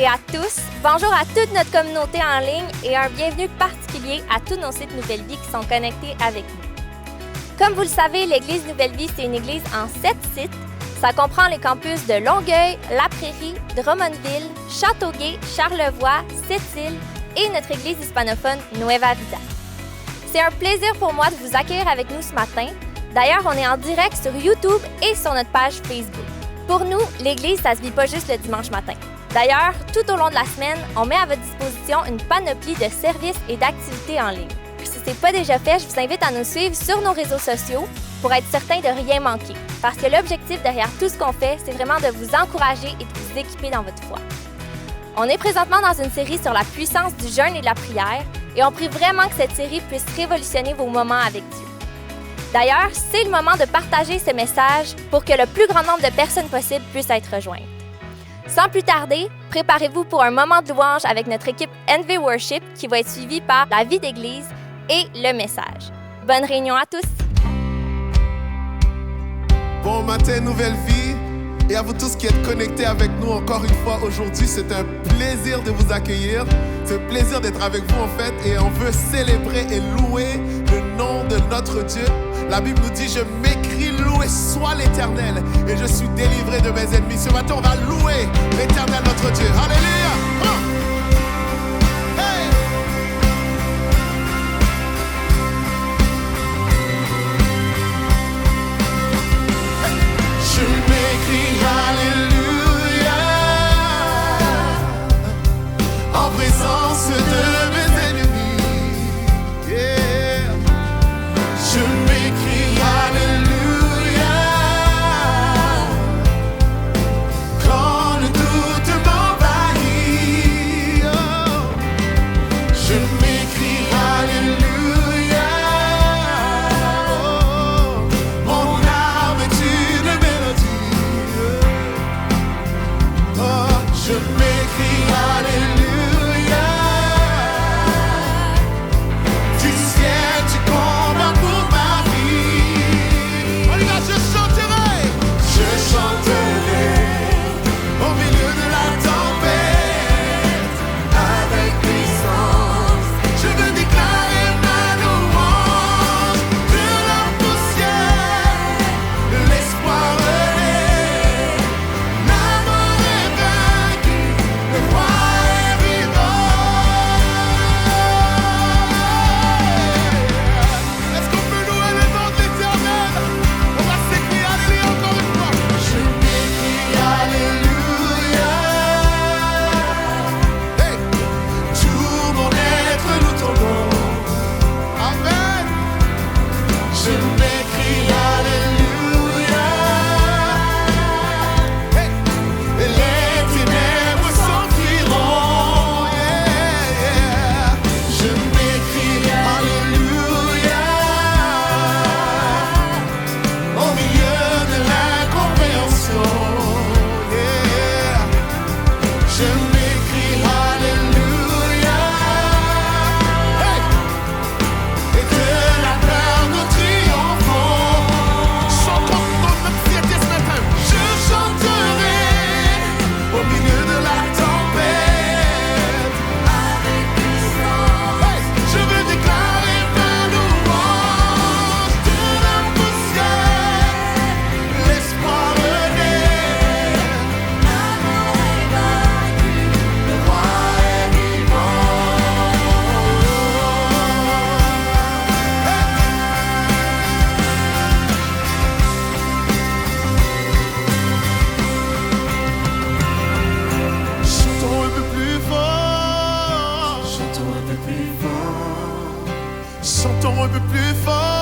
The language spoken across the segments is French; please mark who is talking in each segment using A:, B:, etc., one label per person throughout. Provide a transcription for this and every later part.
A: et à tous. Bonjour à toute notre communauté en ligne et un bienvenue particulier à tous nos sites Nouvelle Vie qui sont connectés avec nous. Comme vous le savez, l'Église Nouvelle Vie, c'est une église en 7 sites. Ça comprend les campus de Longueuil, La Prairie, Drummondville, Châteauguay, Charlevoix, Sept-Îles et notre église hispanophone Nueva Vida. C'est un plaisir pour moi de vous accueillir avec nous ce matin. D'ailleurs, on est en direct sur YouTube et sur notre page Facebook. Pour nous, l'Église, ça se vit pas juste le dimanche matin. D'ailleurs, tout au long de la semaine, on met à votre disposition une panoplie de services et d'activités en ligne. Puis si ce n'est pas déjà fait, je vous invite à nous suivre sur nos réseaux sociaux pour être certain de rien manquer. Parce que l'objectif derrière tout ce qu'on fait, c'est vraiment de vous encourager et de vous équiper dans votre foi. On est présentement dans une série sur la puissance du jeûne et de la prière et on prie vraiment que cette série puisse révolutionner vos moments avec Dieu. D'ailleurs, c'est le moment de partager ce message pour que le plus grand nombre de personnes possible puissent être rejointes. Sans plus tarder, préparez-vous pour un moment de louange avec notre équipe NV Worship qui va être suivie par la vie d'église et le message. Bonne réunion à tous!
B: Bon matin, Nouvelle Vie, et à vous tous qui êtes connectés avec nous encore une fois aujourd'hui, c'est un plaisir de vous accueillir, c'est un plaisir d'être avec vous en fait, et on veut célébrer et louer le nom de notre Dieu. La Bible nous dit, je m'écris, loué soit l'Éternel, et je suis délivré de mes ennemis. Ce matin, on va louer l'Éternel notre Dieu. Alléluia! Hey! Je m'écris Alléluia en présence de mes ennemis. Yeah. Je m'écris Alléluia quand le doute m'envahit. Oh. Je m'écris Alléluia. Oh. Mon âme est une mélodie. Oh. Je m'écris Alléluia. Du ciel tu combats pour ma vie. On y va, je chanterai au milieu de la tempête avec puissance. Je veux déclarer ma louange de la poussière, l'espoir est, la mort est vaincue, le roi est vivant. Est-ce qu'on peut louer le nom de l'Éternel? On va s'écrire Alléluia encore une fois. Je m'écris Alléluia. Hey! Tout mon être loue ton nom. Amen. Je m'écris Alléluia. Hey! Et les ténèbres s'enfuiront. Yeah, yeah. Je m'écris Alléluia. Au milieu de l'incompréhension, yeah. Je m'écris Alléluia. Hey! Et de la peur nous triomphons. Chantons notre fierté ce matin. Je chanterai au milieu de la tempête avec puissance. Hey! Je veux déclarer ma louange de la poussière, l'espoir renaît, la mort est vaincue, le roi est vivant. Chantons un peu plus fort. Chantons un peu plus fort. Chantons un peu plus fort.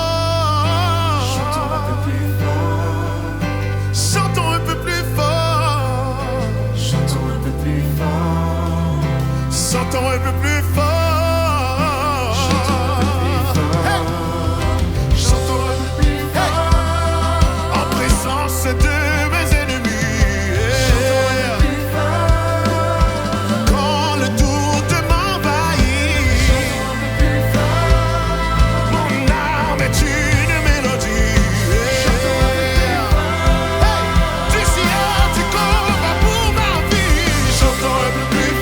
B: Chantons un peu plus fort. Chantons un peu plus fort. Chantons un peu plus fort. Chantons un peu plus fort. Hey! Chantons un peu plus fort. En présence de mes ennemis. Yeah. Quand le doute m'envahit, mon âme est une mélodie. Yeah. Hey! Du ciel tu combats pour ma vie. Chantons un peu plus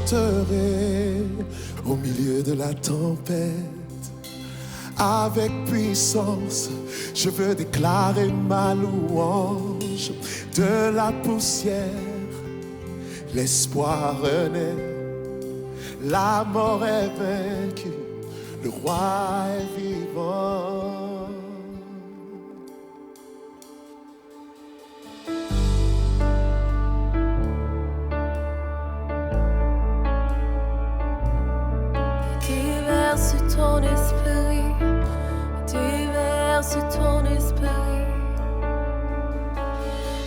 B: chanterai au milieu de la tempête. Avec puissance, je veux déclarer ma louange. De la poussière, l'espoir renaît. La mort est vaincue, le roi est vivant.
C: Déverse ton esprit, déverse ton esprit.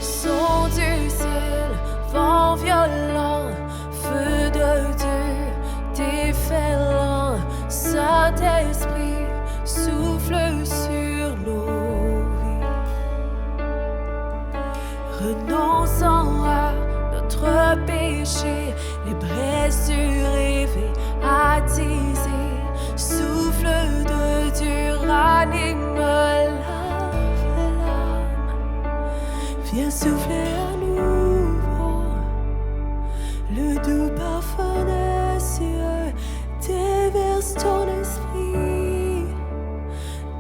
C: Son du ciel, vent violent, feu de Dieu, déferlant. Saint-Esprit, souffle sur nos vies. Renonçons à notre péché, les blessures rêvées attisées. Souffle de Dieu ranime l'âme. Viens souffler à nouveau le doux parfum des cieux. Déverse ton esprit,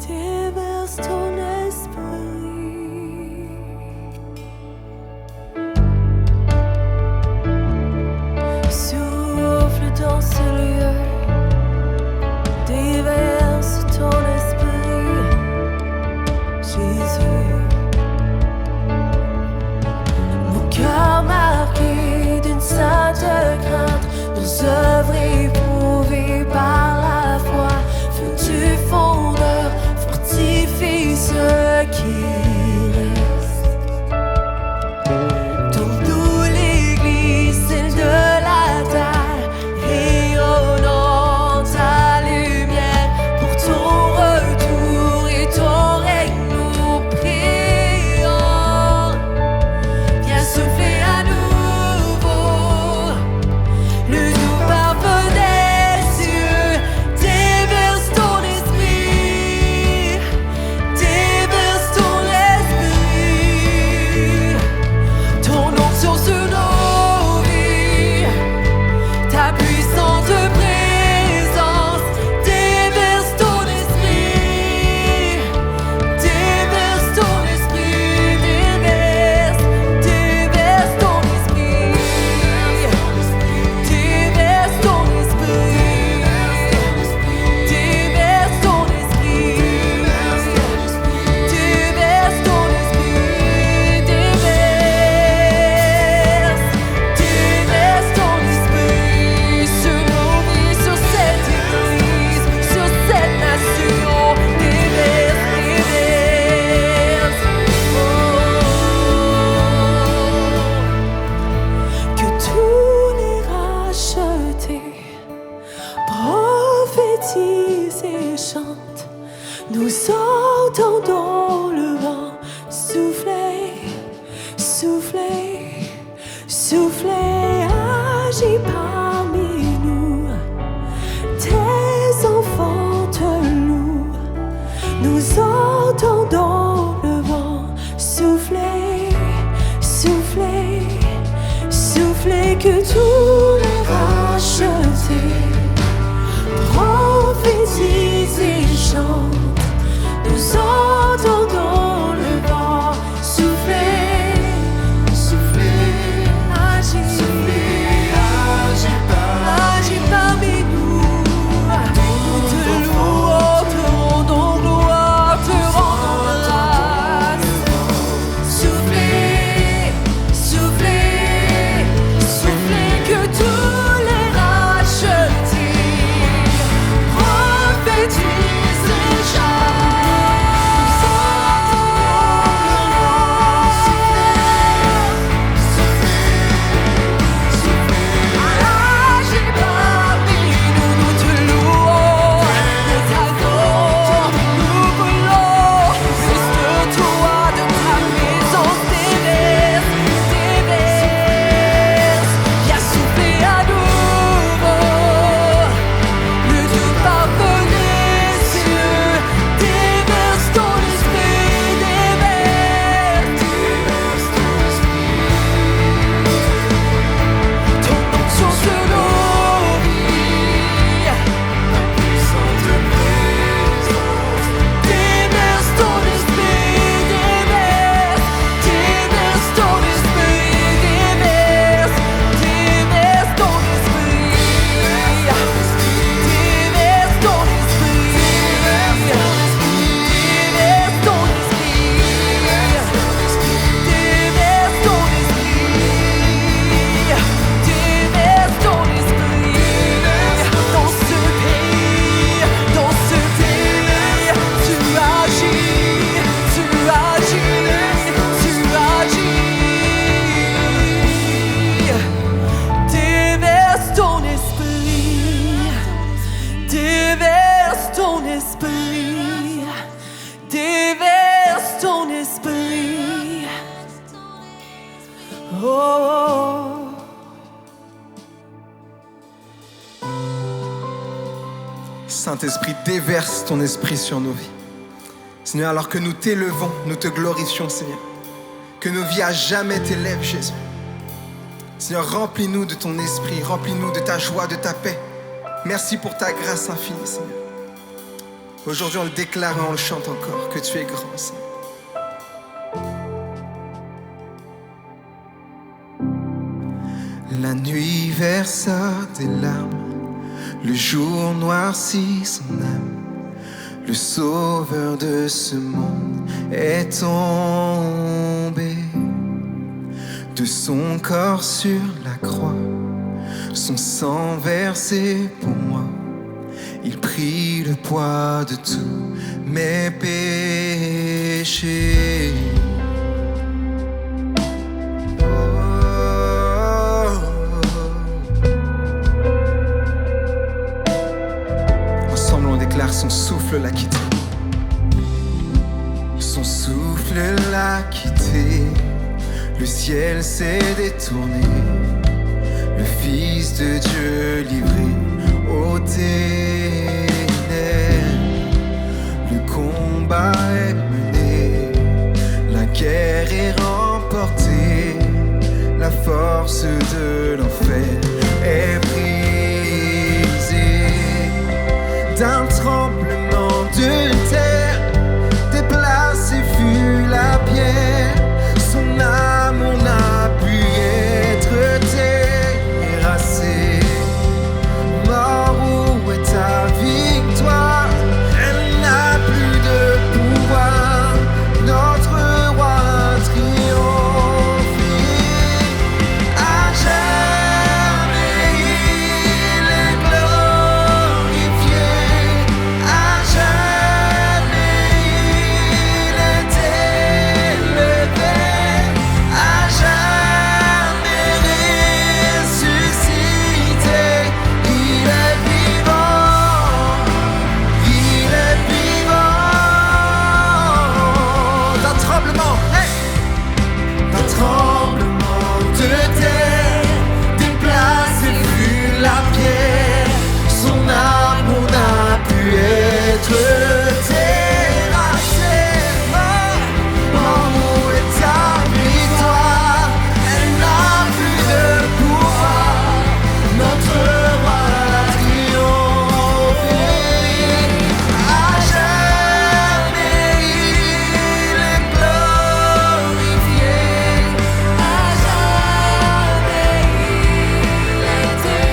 C: déverse ton esprit. Souffle dans ce lieu, déverse ton esprit, Jésus. Mon cœur marqué d'une sainte crainte, nos œuvres éprouvées par la foi, feu du fondeur, fortifie ce qui reste. Donne-nous l'église, celle de la terre, rayonnant ta lumière pour ton retour et ton règne, nous prions. Viens souffler à nouveau le doux parfum des cieux. Déverse ton esprit, déverse ton esprit. Ton onction sur nos vies, ta puissante présence. Déverse ton esprit, déverse ton esprit, déverse ton esprit, déverse ton esprit, déverse ton esprit, déverse ton esprit, déverse ton esprit sur nos vies, sur cette église, sur cette nation. Déverse. Que tous les rachetés prophétisent et chantent. Nous entendons le vent souffler, souffler, souffler, agis parmi nous. Tes enfants te louent. Nous entendons le vent souffler, souffler, souffler. Que tous les rachetés prophétisent et chantent. Nous entendons le vent souffler, souffler, agir, agis parmi nous. Nous te louons, te rendons gloire, te rendons grâce. Souffler, souffler, souffler. Que tous les rachetés prophétisent et Oh.
D: Saint-Esprit, déverse ton esprit sur nos vies. Seigneur, alors que nous t'élevons, nous te glorifions, Seigneur. Que nos vies à jamais t'élèvent, Jésus. Seigneur, remplis-nous de ton esprit, remplis-nous de ta joie, de ta paix. Merci pour ta grâce infinie, Seigneur. Aujourd'hui, on le déclare et on le chante encore, que tu es grand, Seigneur. La nuit versa des larmes, le jour noircit son âme. Le sauveur de ce monde est tombé. De son corps sur la croix, son sang versé pour moi, il prit le poids de tous mes péchés. Ensemble on déclare: son souffle l'a quitté. Son souffle l'a quitté. Le ciel s'est détourné, le Fils de Dieu livré aux ténèbres. Le combat est mené, la guerre est remportée, la force de l'enfer est brisée. D'un tremblement de terre, déplacée fut la pierre, son âme on a pu être terrassé. Mort, où est ta victoire? Elle n'a plus de pouvoir. Notre roi triomphé. À jamais il est glorifié. À jamais il est élevé. À jamais ressuscité. Il est vivant. Il est vivant. D'un tremblement, hey! D'un tremblement de terre, déplacé fut la pierre. Son âme on a pu être terrassé. Mort, où est ta victoire? Elle n'a plus de pouvoir. Notre roi triomphé. À jamais il est glorifié. À jamais il est élevé.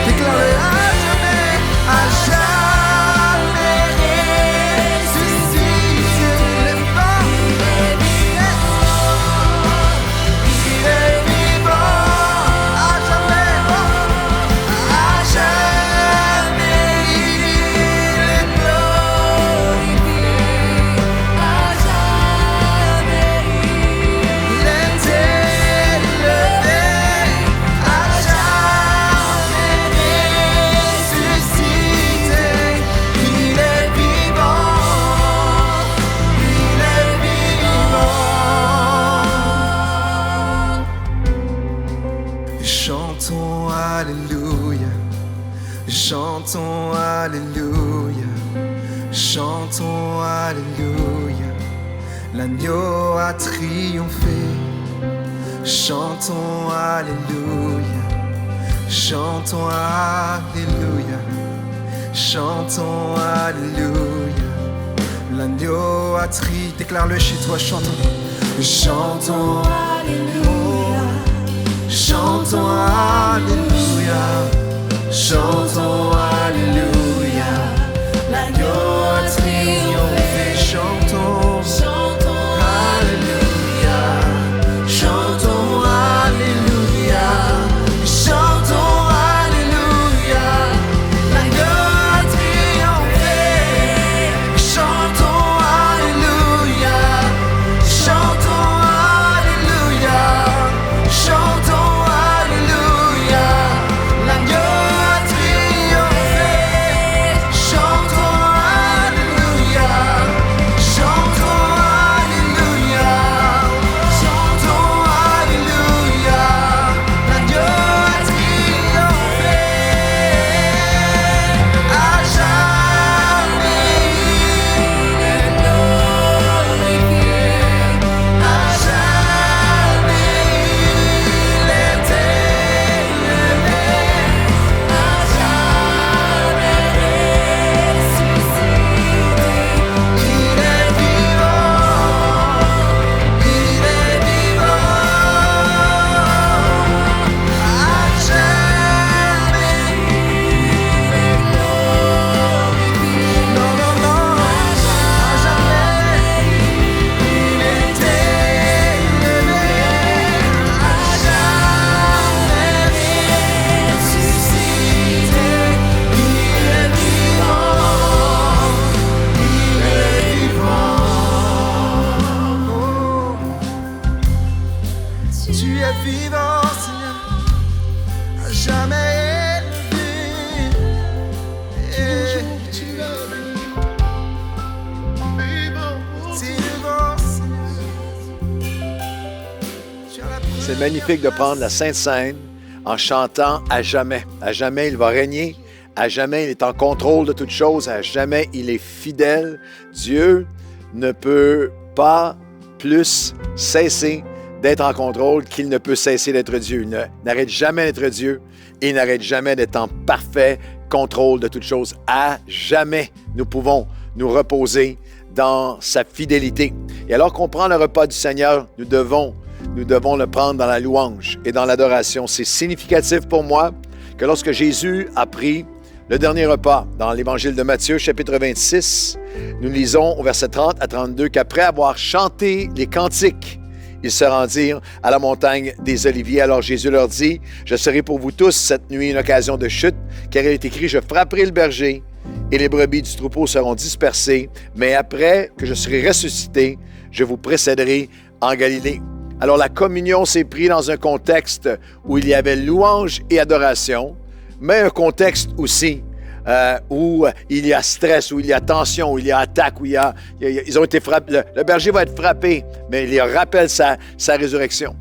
D: Déclare-le: à jamais ressuscité. Les morts, il est vivant. À jamais, il est glorifié. À jamais il est élevé. À jamais ressuscité. Il est vivant. Il est vivant. Chantons Alléluia. Chantons Alléluia. Chantons Alléluia. L'agneau a triomphé. Chantons Alléluia. Chantons Alléluia. Chantons Alléluia. L'agneau a triomphé. Déclare-le chez toi, chantons. Chantons Alléluia. Chantons Alléluia. Chantons Alléluia. L'agneau a triomphé. Chantons Alléluia. Chantons Alléluia. Chantons Alléluia. L'agneau a triomphé. Chantons Alléluia. Chantons Alléluia. Chantons Alléluia. L'agneau a triomphé. Tu es vivant, Seigneur, à jamais élevé. Tu es vivant, Seigneur.
E: C'est magnifique de prendre la Sainte Seine en chantant à jamais. À jamais, il va régner. À jamais, il est en contrôle de toutes choses. À jamais, il est fidèle. Dieu ne peut pas plus cesser d'être en contrôle qu'il ne peut cesser d'être Dieu. Il n'arrête jamais d'être Dieu et il n'arrête jamais d'être en parfait contrôle de toutes choses. À jamais, nous pouvons nous reposer dans sa fidélité. Et alors qu'on prend le repas du Seigneur, nous devons le prendre dans la louange et dans l'adoration. C'est significatif pour moi que lorsque Jésus a pris le dernier repas dans l'Évangile de Matthieu, chapitre 26, nous lisons au verset 30 à 32 qu'après avoir chanté les cantiques, ils se rendirent à la montagne des Oliviers. Alors Jésus leur dit, « Je serai pour vous tous cette nuit une occasion de chute, car il est écrit, je frapperai le berger et les brebis du troupeau seront dispersées, mais après que je serai ressuscité, je vous précéderai en Galilée. » Alors la communion s'est prise dans un contexte où il y avait louange et adoration, mais un contexte aussi où il y a stress, où il y a tension, où il y a attaque, ils ont été frappés. Le berger va être frappé, mais il rappelle sa résurrection.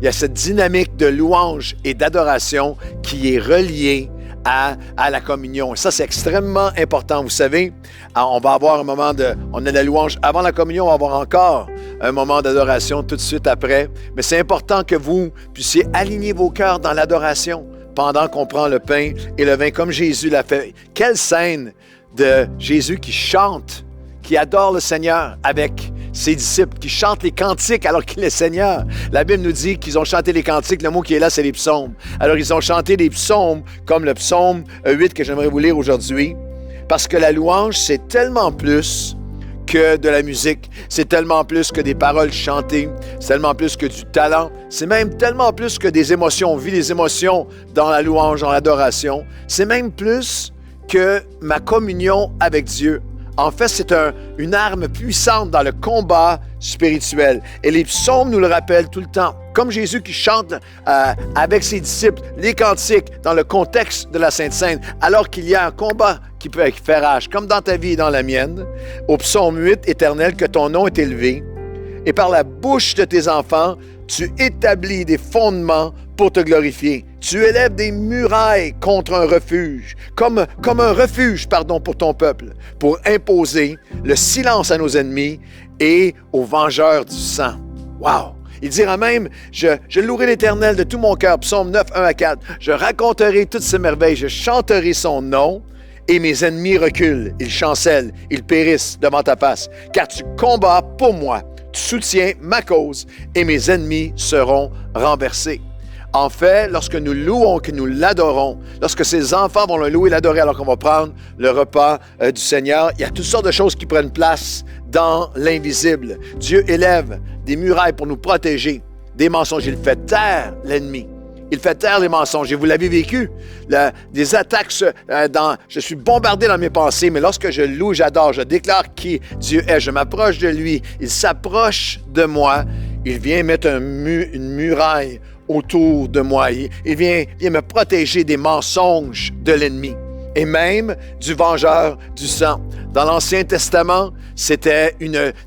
E: Il y a cette dynamique de louange et d'adoration qui est reliée à la communion. Et ça, c'est extrêmement important. Vous savez, on va avoir un moment on a la louange avant la communion, on va avoir encore un moment d'adoration tout de suite après. Mais c'est important que vous puissiez aligner vos cœurs dans l'adoration pendant qu'on prend le pain et le vin comme Jésus l'a fait. Quelle scène de Jésus qui chante, qui adore le Seigneur avec ses disciples, qui chantent les cantiques alors qu'il est Seigneur. La Bible nous dit qu'ils ont chanté les cantiques, le mot qui est là, c'est les psaumes. Alors ils ont chanté des psaumes comme le psaume 8 que j'aimerais vous lire aujourd'hui, parce que la louange, c'est tellement plus que de la musique, c'est tellement plus que des paroles chantées, c'est tellement plus que du talent, c'est même tellement plus que des émotions. On vit des émotions dans la louange, dans l'adoration. C'est même plus que ma communion avec Dieu. En fait, c'est une arme puissante dans le combat spirituel. Et les psaumes nous le rappellent tout le temps. Comme Jésus qui chante avec ses disciples les cantiques dans le contexte de la Sainte Seine, alors qu'il y a un combat qui peut faire rage, comme dans ta vie et dans la mienne. Au psaume 8, Éternel, que ton nom est élevé, et par la bouche de tes enfants, tu établis des fondements pour te glorifier. Tu élèves des murailles contre un refuge, comme un refuge, pour ton peuple, pour imposer le silence à nos ennemis et aux vengeurs du sang. Wow! Il dira même, je louerai l'Éternel de tout mon cœur, psaume 9, 1 à 4. Je raconterai toutes ses merveilles, je chanterai son nom, et mes ennemis reculent, ils chancellent, ils périssent devant ta face, car tu combats pour moi. Tu soutiens ma cause et mes ennemis seront renversés. En fait, lorsque nous louons, que nous l'adorons, lorsque ses enfants vont le louer et l'adorer alors qu'on va prendre le repas du Seigneur, il y a toutes sortes de choses qui prennent place dans l'invisible. Dieu élève des murailles pour nous protéger des mensonges. Il fait taire l'ennemi. Il fait taire les mensonges. Et vous l'avez vécu. Des attaques, je suis bombardé dans mes pensées, mais lorsque je loue, j'adore, je déclare qui Dieu est, je m'approche de lui, il s'approche de moi, il vient mettre une muraille autour de moi. Il vient me protéger des mensonges de l'ennemi et même du vengeur du sang. Dans l'Ancien Testament, c'était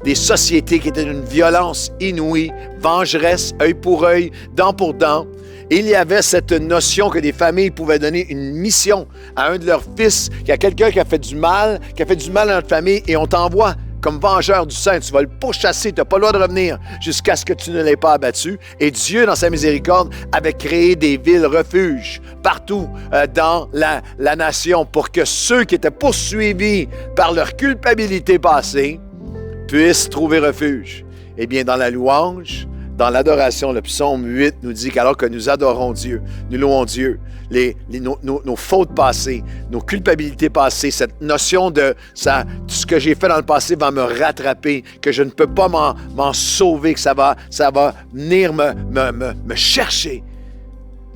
E: des sociétés qui étaient d'une violence inouïe, vengeresse, œil pour œil, dent pour dent. Et il y avait cette notion que des familles pouvaient donner une mission à un de leurs fils, qu'il y a quelqu'un qui a fait du mal à notre famille, et on t'envoie comme vengeur du sang. Tu vas le pourchasser, tu n'as pas le droit de revenir jusqu'à ce que tu ne l'aies pas abattu. Et Dieu, dans sa miséricorde, avait créé des villes refuges partout dans la nation pour que ceux qui étaient poursuivis par leur culpabilité passée puissent trouver refuge. Eh bien, dans la louange, dans l'adoration, le psaume 8 nous dit qu'alors que nous adorons Dieu, nous louons Dieu, nos fautes passées, nos culpabilités passées, cette notion de ça, tout ce que j'ai fait dans le passé va me rattraper, que je ne peux pas m'en sauver, que ça va venir me chercher.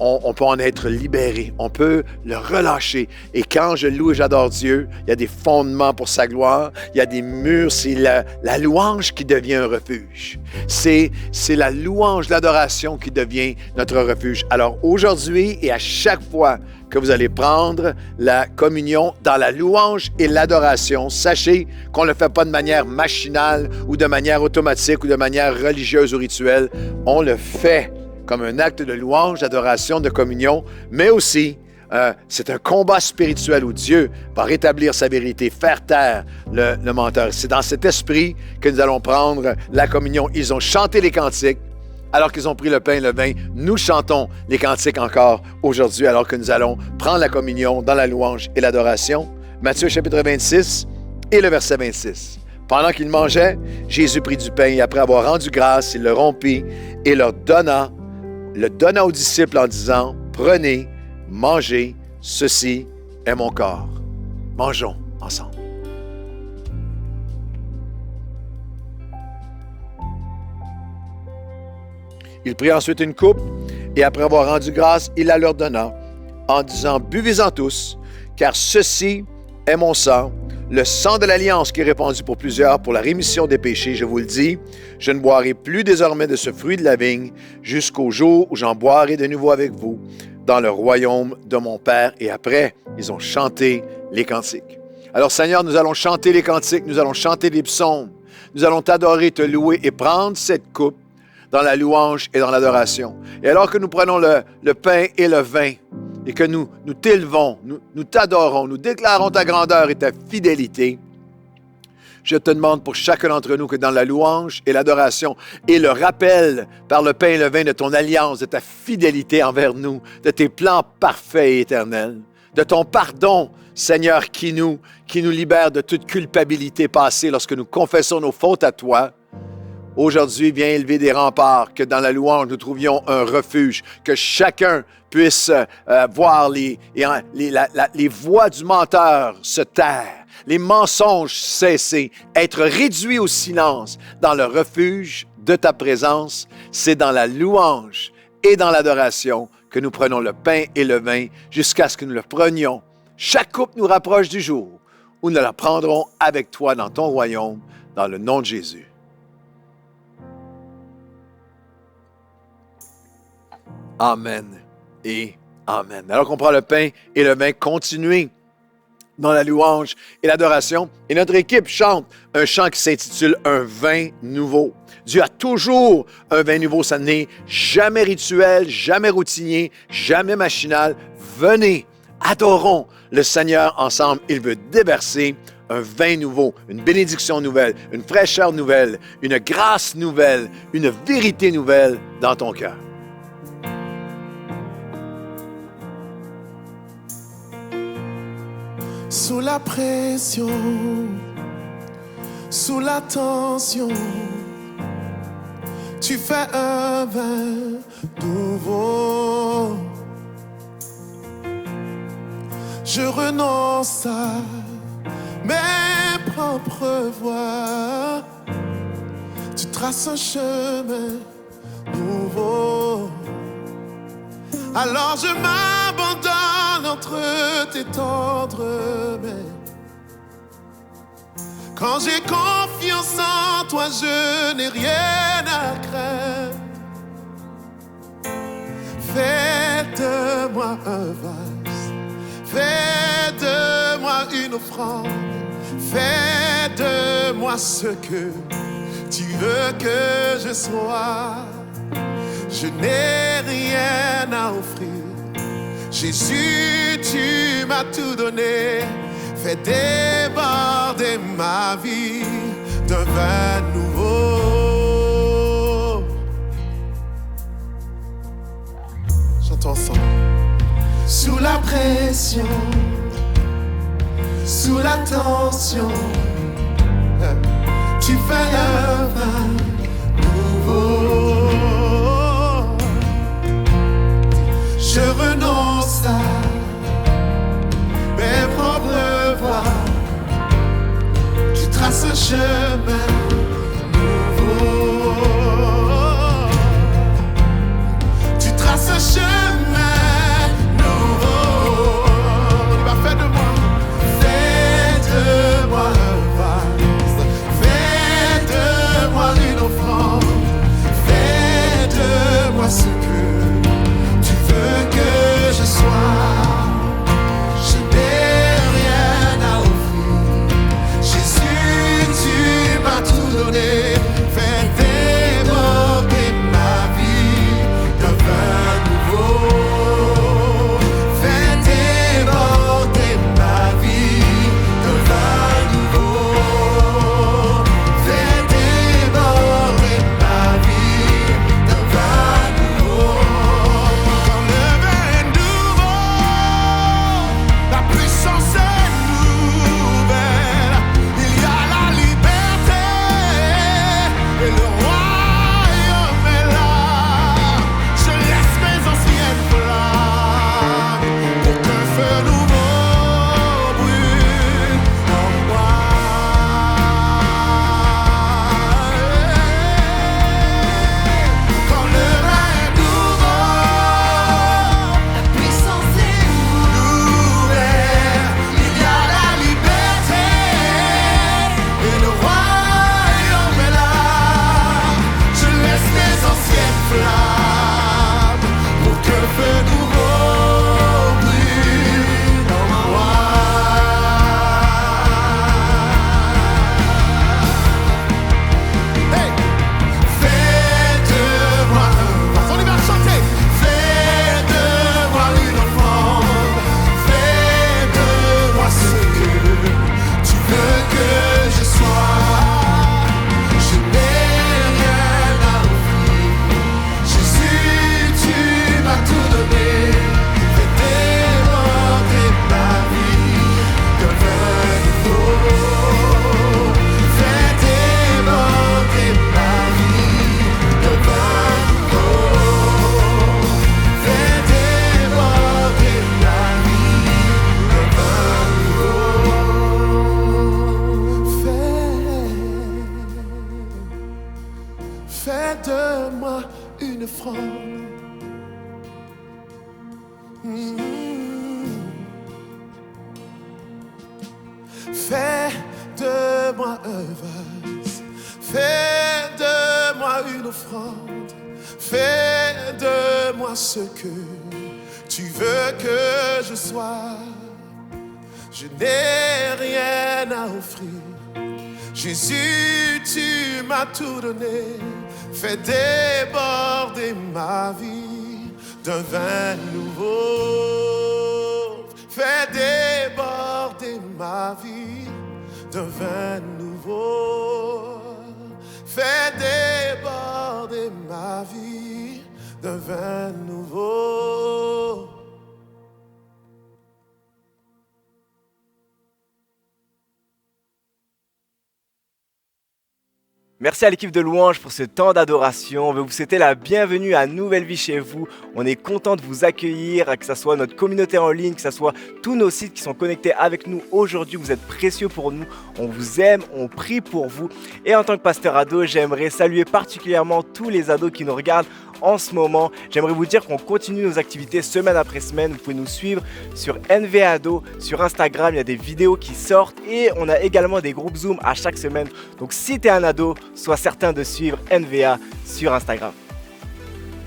E: on peut en être libéré. On peut le relâcher. Et quand je loue et j'adore Dieu, il y a des fondements pour sa gloire. Il y a des murs. C'est la louange qui devient un refuge. C'est la louange, l'adoration qui devient notre refuge. Alors aujourd'hui et à chaque fois que vous allez prendre la communion dans la louange et l'adoration, sachez qu'on ne le fait pas de manière machinale ou de manière automatique ou de manière religieuse ou rituelle. On le fait comme un acte de louange, d'adoration, de communion, mais aussi, c'est un combat spirituel où Dieu va rétablir sa vérité, faire taire le menteur. C'est dans cet esprit que nous allons prendre la communion. Ils ont chanté les cantiques alors qu'ils ont pris le pain et le vin. Nous chantons les cantiques encore aujourd'hui alors que nous allons prendre la communion dans la louange et l'adoration. Matthieu chapitre 26 et le verset 26. Pendant qu'ils mangeaient, Jésus prit du pain et après avoir rendu grâce, il le rompit et le donna aux disciples en disant, « Prenez, mangez, ceci est mon corps. » Mangeons ensemble. Il prit ensuite une coupe et après avoir rendu grâce, il la leur donna en disant, « Buvez-en tous, car ceci est mon sang, le sang de l'alliance qui est répandu pour plusieurs pour la rémission des péchés. Je vous le dis, je ne boirai plus désormais de ce fruit de la vigne jusqu'au jour où j'en boirai de nouveau avec vous dans le royaume de mon Père. » Et après, ils ont chanté les cantiques. Alors Seigneur, nous allons chanter les cantiques, nous allons chanter les psaumes, nous allons t'adorer, te louer et prendre cette coupe dans la louange et dans l'adoration. Et alors que nous prenons le pain et le vin, et que nous t'élevons, nous t'adorons, nous déclarons ta grandeur et ta fidélité, je te demande pour chacun d'entre nous que dans la louange et l'adoration et le rappel par le pain et le vin de ton alliance, de ta fidélité envers nous, de tes plans parfaits et éternels, de ton pardon, Seigneur, qui nous libère de toute culpabilité passée lorsque nous confessons nos fautes à toi. Aujourd'hui, viens élever des remparts, que dans la louange, nous trouvions un refuge, que chacun puisse voir les voix du menteur se taire, les mensonges cesser, être réduits au silence dans le refuge de ta présence. C'est dans la louange et dans l'adoration que nous prenons le pain et le vin jusqu'à ce que nous le prenions. Chaque coupe nous rapproche du jour où nous la prendrons avec toi dans ton royaume, dans le nom de Jésus. Amen et amen. Alors qu'on prend le pain et le vin, continuez dans la louange et l'adoration. Et notre équipe chante un chant qui s'intitule « Un vin nouveau ». Dieu a toujours un vin nouveau. Ça n'est jamais rituel, jamais routinier, jamais machinal. Venez, adorons le Seigneur ensemble. Il veut déverser un vin nouveau, une bénédiction nouvelle, une fraîcheur nouvelle, une grâce nouvelle, une vérité nouvelle dans ton cœur.
B: Sous la pression, sous la tension, tu fais un vin nouveau. Je renonce à mes propres voies. Tu traces un chemin nouveau. Alors je m'abandonne entre tes tendres mains. Quand j'ai confiance en toi, je n'ai rien à craindre. Fais de moi un vase, fais de moi une offrande, fais de moi ce que tu veux que je sois. Je n'ai rien à offrir. Jésus, tu m'as tout donné. Fais déborder ma vie d'un vin nouveau. Chantons ensemble. Sous la pression, sous la tension, tu fais un vin nouveau. Je renonce à mes propres voies. Tu traces un chemin nouveau. Tu traces un chemin Fais de moi un vase, fais de moi une offrande, fais de moi ce que tu veux que je sois. Je n'ai rien à offrir, Jésus, tu m'as tout donné. Fais déborder ma vie d'un vin nouveau. Fais déborder ma vie d'un vin nouveau. Fais déborder ma vie d'un vin nouveau.
F: Merci à l'équipe de Louange pour ce temps d'adoration. On veut vous souhaiter la bienvenue à Nouvelle Vie chez vous. On est content de vous accueillir, que ce soit notre communauté en ligne, que ce soit tous nos sites qui sont connectés avec nous aujourd'hui. Vous êtes précieux pour nous. On vous aime, on prie pour vous. Et en tant que pasteur ado, j'aimerais saluer particulièrement tous les ados qui nous regardent en ce moment. J'aimerais vous dire qu'on continue nos activités semaine après semaine. Vous pouvez nous suivre sur NVA Ado, sur Instagram, il y a des vidéos qui sortent et on a également des groupes Zoom à chaque semaine. Donc si tu es un ado, sois certain de suivre NVA sur Instagram.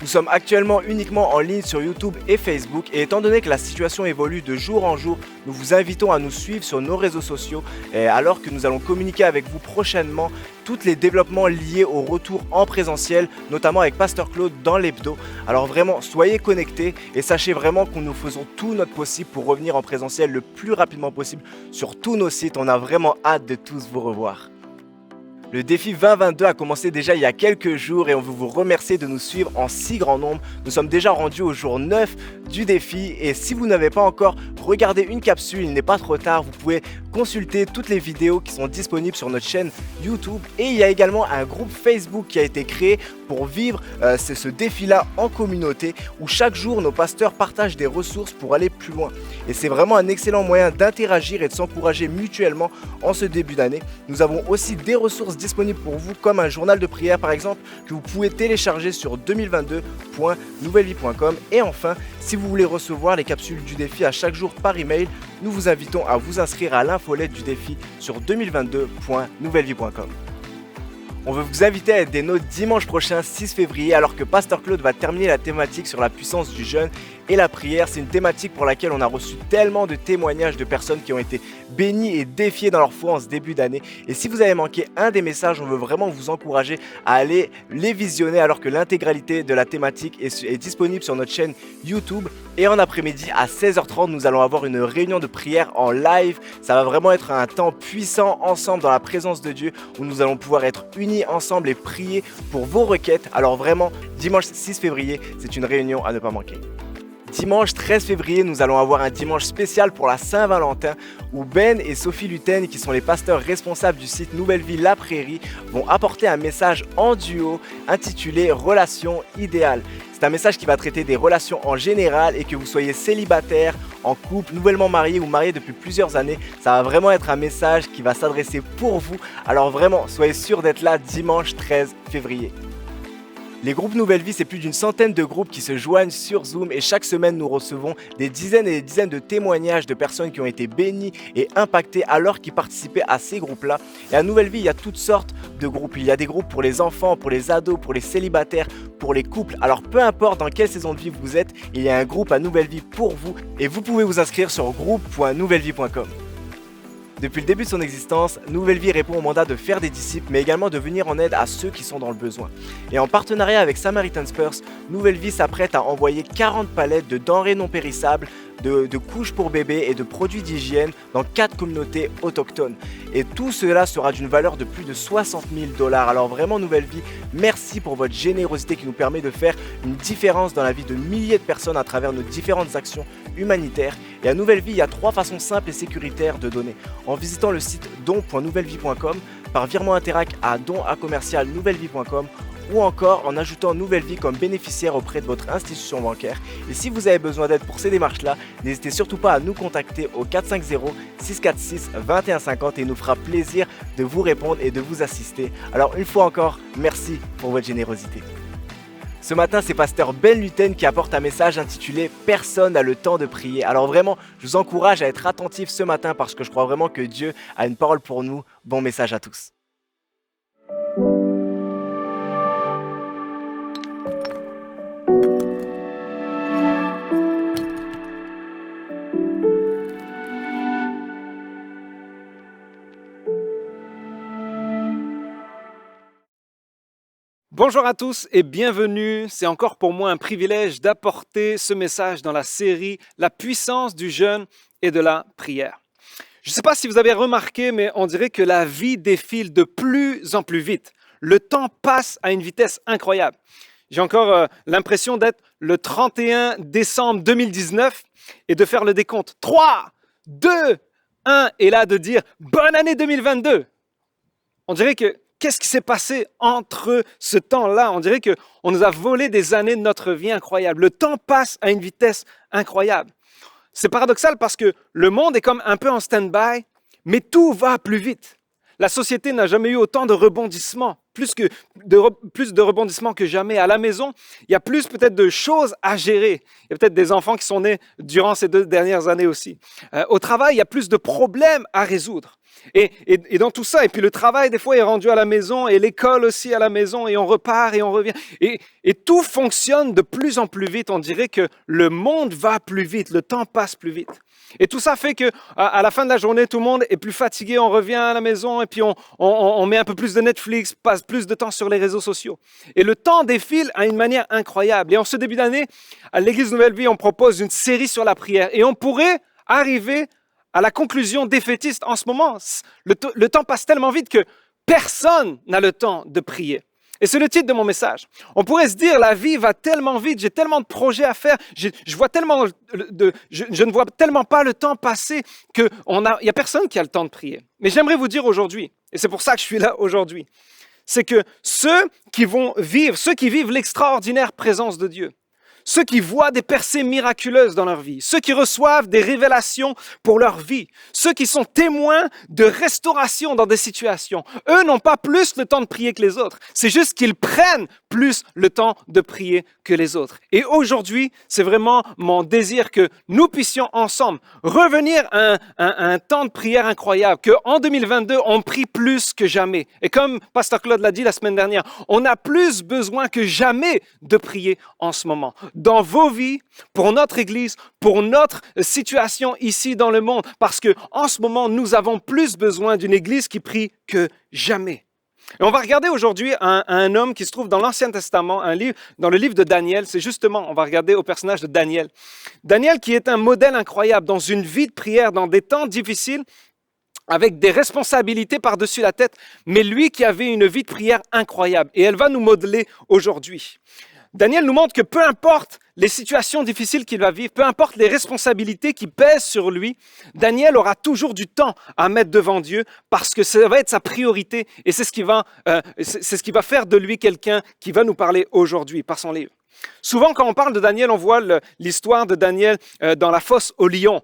F: Nous sommes actuellement uniquement en ligne sur YouTube et Facebook et étant donné que la situation évolue de jour en jour, nous vous invitons à nous suivre sur nos réseaux sociaux alors que nous allons communiquer avec vous prochainement tous les développements liés au retour en présentiel, notamment avec Pasteur Claude dans l'hebdo. Alors vraiment, soyez connectés et sachez vraiment que nous faisons tout notre possible pour revenir en présentiel le plus rapidement possible sur tous nos sites. On a vraiment hâte de tous vous revoir. Le défi 2022 a commencé déjà il y a quelques jours et on veut vous remercier de nous suivre en si grand nombre. Nous sommes déjà rendus au jour 9 du défi et si vous n'avez pas encore regardé une capsule, il n'est pas trop tard, vous pouvez consulter toutes les vidéos qui sont disponibles sur notre chaîne YouTube et il y a également un groupe Facebook qui a été créé pour vivre ce défi-là en communauté où chaque jour nos pasteurs partagent des ressources pour aller plus loin. Et c'est vraiment un excellent moyen d'interagir et de s'encourager mutuellement en ce début d'année. Nous avons aussi des ressources disponible pour vous comme un journal de prière par exemple que vous pouvez télécharger sur 2022.nouvellevie.com et enfin si vous voulez recevoir les capsules du défi à chaque jour par email, nous vous invitons à vous inscrire à l'infolette du défi sur 2022.nouvellevie.com. On veut vous inviter à être des nôtres dimanche prochain 6 février alors que Pasteur Claude va terminer la thématique sur la puissance du jeûne et la prière. C'est une thématique pour laquelle on a reçu tellement de témoignages de personnes qui ont été bénies et défiées dans leur foi en ce début d'année. Et si vous avez manqué un des messages, on veut vraiment vous encourager à aller les visionner alors que l'intégralité de la thématique est disponible sur notre chaîne YouTube. Et en après-midi à 16h30, nous allons avoir une réunion de prière en live. Ça va vraiment être un temps puissant ensemble dans la présence de Dieu où nous allons pouvoir être unis ensemble et prier pour vos requêtes. Alors vraiment, dimanche 6 février, c'est une réunion à ne pas manquer. Dimanche 13 février, nous allons avoir un dimanche spécial pour la Saint-Valentin où Ben et Sophie Luten, qui sont les pasteurs responsables du site Nouvelle Vie La Prairie, vont apporter un message en duo intitulé « Relation idéale ». C'est un message qui va traiter des relations en général et que vous soyez célibataire, en couple, nouvellement marié ou marié depuis plusieurs années, ça va vraiment être un message qui va s'adresser pour vous. Alors vraiment, soyez sûrs d'être là dimanche 13 février. Les groupes Nouvelle Vie, c'est plus d'une centaine de groupes qui se joignent sur Zoom et chaque semaine nous recevons des dizaines et des dizaines de témoignages de personnes qui ont été bénies et impactées alors qu'ils participaient à ces groupes-là. Et à Nouvelle Vie, il y a toutes sortes de groupes. Il y a des groupes pour les enfants, pour les ados, pour les célibataires, pour les couples. Alors peu importe dans quelle saison de vie vous êtes, il y a un groupe à Nouvelle Vie pour vous et vous pouvez vous inscrire sur groupe.nouvellevie.com. Depuis le début de son existence, Nouvelle Vie répond au mandat de faire des disciples, mais également de venir en aide à ceux qui sont dans le besoin. Et en partenariat avec Samaritan's Purse, Nouvelle Vie s'apprête à envoyer 40 palettes de denrées non périssables, de couches pour bébés et de produits d'hygiène dans 4 communautés autochtones. Et tout cela sera d'une valeur de plus de 60 000 $. Alors vraiment Nouvelle Vie, merci pour votre générosité qui nous permet de faire une différence dans la vie de milliers de personnes à travers nos différentes actions humanitaires. Et à Nouvelle Vie, il y a 3 façons simples et sécuritaires de donner. En visitant le site don.nouvellevie.com, par virement Interac à don@nouvellevie.com ou encore en ajoutant Nouvelle Vie comme bénéficiaire auprès de votre institution bancaire. Et si vous avez besoin d'aide pour ces démarches-là, n'hésitez surtout pas à nous contacter au 450-646-2150 et il nous fera plaisir de vous répondre et de vous assister. Alors une fois encore, merci pour votre générosité. Ce matin, c'est pasteur Ben Luten qui apporte un message intitulé « Personne n'a le temps de prier ». Alors vraiment, je vous encourage à être attentifs ce matin parce que je crois vraiment que Dieu a une parole pour nous. Bon message à tous.
G: Bonjour à tous et bienvenue. C'est encore pour moi un privilège d'apporter ce message dans la série « La puissance du jeûne et de la prière ». Je ne sais pas si vous avez remarqué, mais on dirait que la vie défile de plus en plus vite. Le temps passe à une vitesse incroyable. J'ai encore l'impression d'être le 31 décembre 2019 et de faire le décompte. 3, 2, 1 et là de dire « Bonne année 2022 ». On dirait que qu'est-ce qui s'est passé entre ce temps-là? On dirait qu'on nous a volé des années de notre vie incroyable. Le temps passe à une vitesse incroyable. C'est paradoxal parce que le monde est comme un peu en stand-by, mais tout va plus vite. La société n'a jamais eu autant de rebondissements, plus de rebondissements que jamais. À la maison, il y a plus peut-être de choses à gérer. Il y a peut-être des enfants qui sont nés durant ces 2 dernières années aussi. Au travail, il y a plus de problèmes à résoudre. Et dans tout ça, et puis le travail des fois est rendu à la maison et l'école aussi à la maison et on repart et on revient. Et tout fonctionne de plus en plus vite. On dirait que le monde va plus vite, le temps passe plus vite. Et tout ça fait qu'à la fin de la journée, tout le monde est plus fatigué, on revient à la maison et puis on met un peu plus de Netflix, passe plus de temps sur les réseaux sociaux. Et le temps défile à une manière incroyable. Et en ce début d'année, à l'Église Nouvelle Vie, on propose une série sur la prière. Et on pourrait arriver à la conclusion défaitiste en ce moment. Le temps passe tellement vite que personne n'a le temps de prier. Et c'est le titre de mon message. On pourrait se dire, la vie va tellement vite, j'ai tellement de projets à faire, je ne vois tellement pas le temps passer qu'il n'y a personne qui a le temps de prier. Mais j'aimerais vous dire aujourd'hui, et c'est pour ça que je suis là aujourd'hui, c'est que ceux qui vivent l'extraordinaire présence de Dieu, ceux qui voient des percées miraculeuses dans leur vie, ceux qui reçoivent des révélations pour leur vie, ceux qui sont témoins de restauration dans des situations, eux n'ont pas plus le temps de prier que les autres. C'est juste qu'ils prennent plus le temps de prier que les autres. Et aujourd'hui, c'est vraiment mon désir que nous puissions ensemble revenir à un temps de prière incroyable, qu'en 2022, on prie plus que jamais. Et comme Pasteur Claude l'a dit la semaine dernière, on a plus besoin que jamais de prier en ce moment. Dans vos vies, pour notre Église, pour notre situation ici dans le monde, parce qu'en ce moment, nous avons plus besoin d'une Église qui prie que jamais. Et on va regarder aujourd'hui un homme qui se trouve dans l'Ancien Testament, dans le livre de Daniel. C'est justement, on va regarder au personnage de Daniel. Daniel qui est un modèle incroyable dans une vie de prière, dans des temps difficiles, avec des responsabilités par-dessus la tête, mais lui qui avait une vie de prière incroyable. Et elle va nous modeler aujourd'hui. Daniel nous montre que peu importe les situations difficiles qu'il va vivre, peu importe les responsabilités qui pèsent sur lui, Daniel aura toujours du temps à mettre devant Dieu parce que ça va être sa priorité et c'est ce qui va faire de lui quelqu'un qui va nous parler aujourd'hui par son livre. Souvent, quand on parle de Daniel, on voit l'histoire de Daniel dans la fosse aux lions,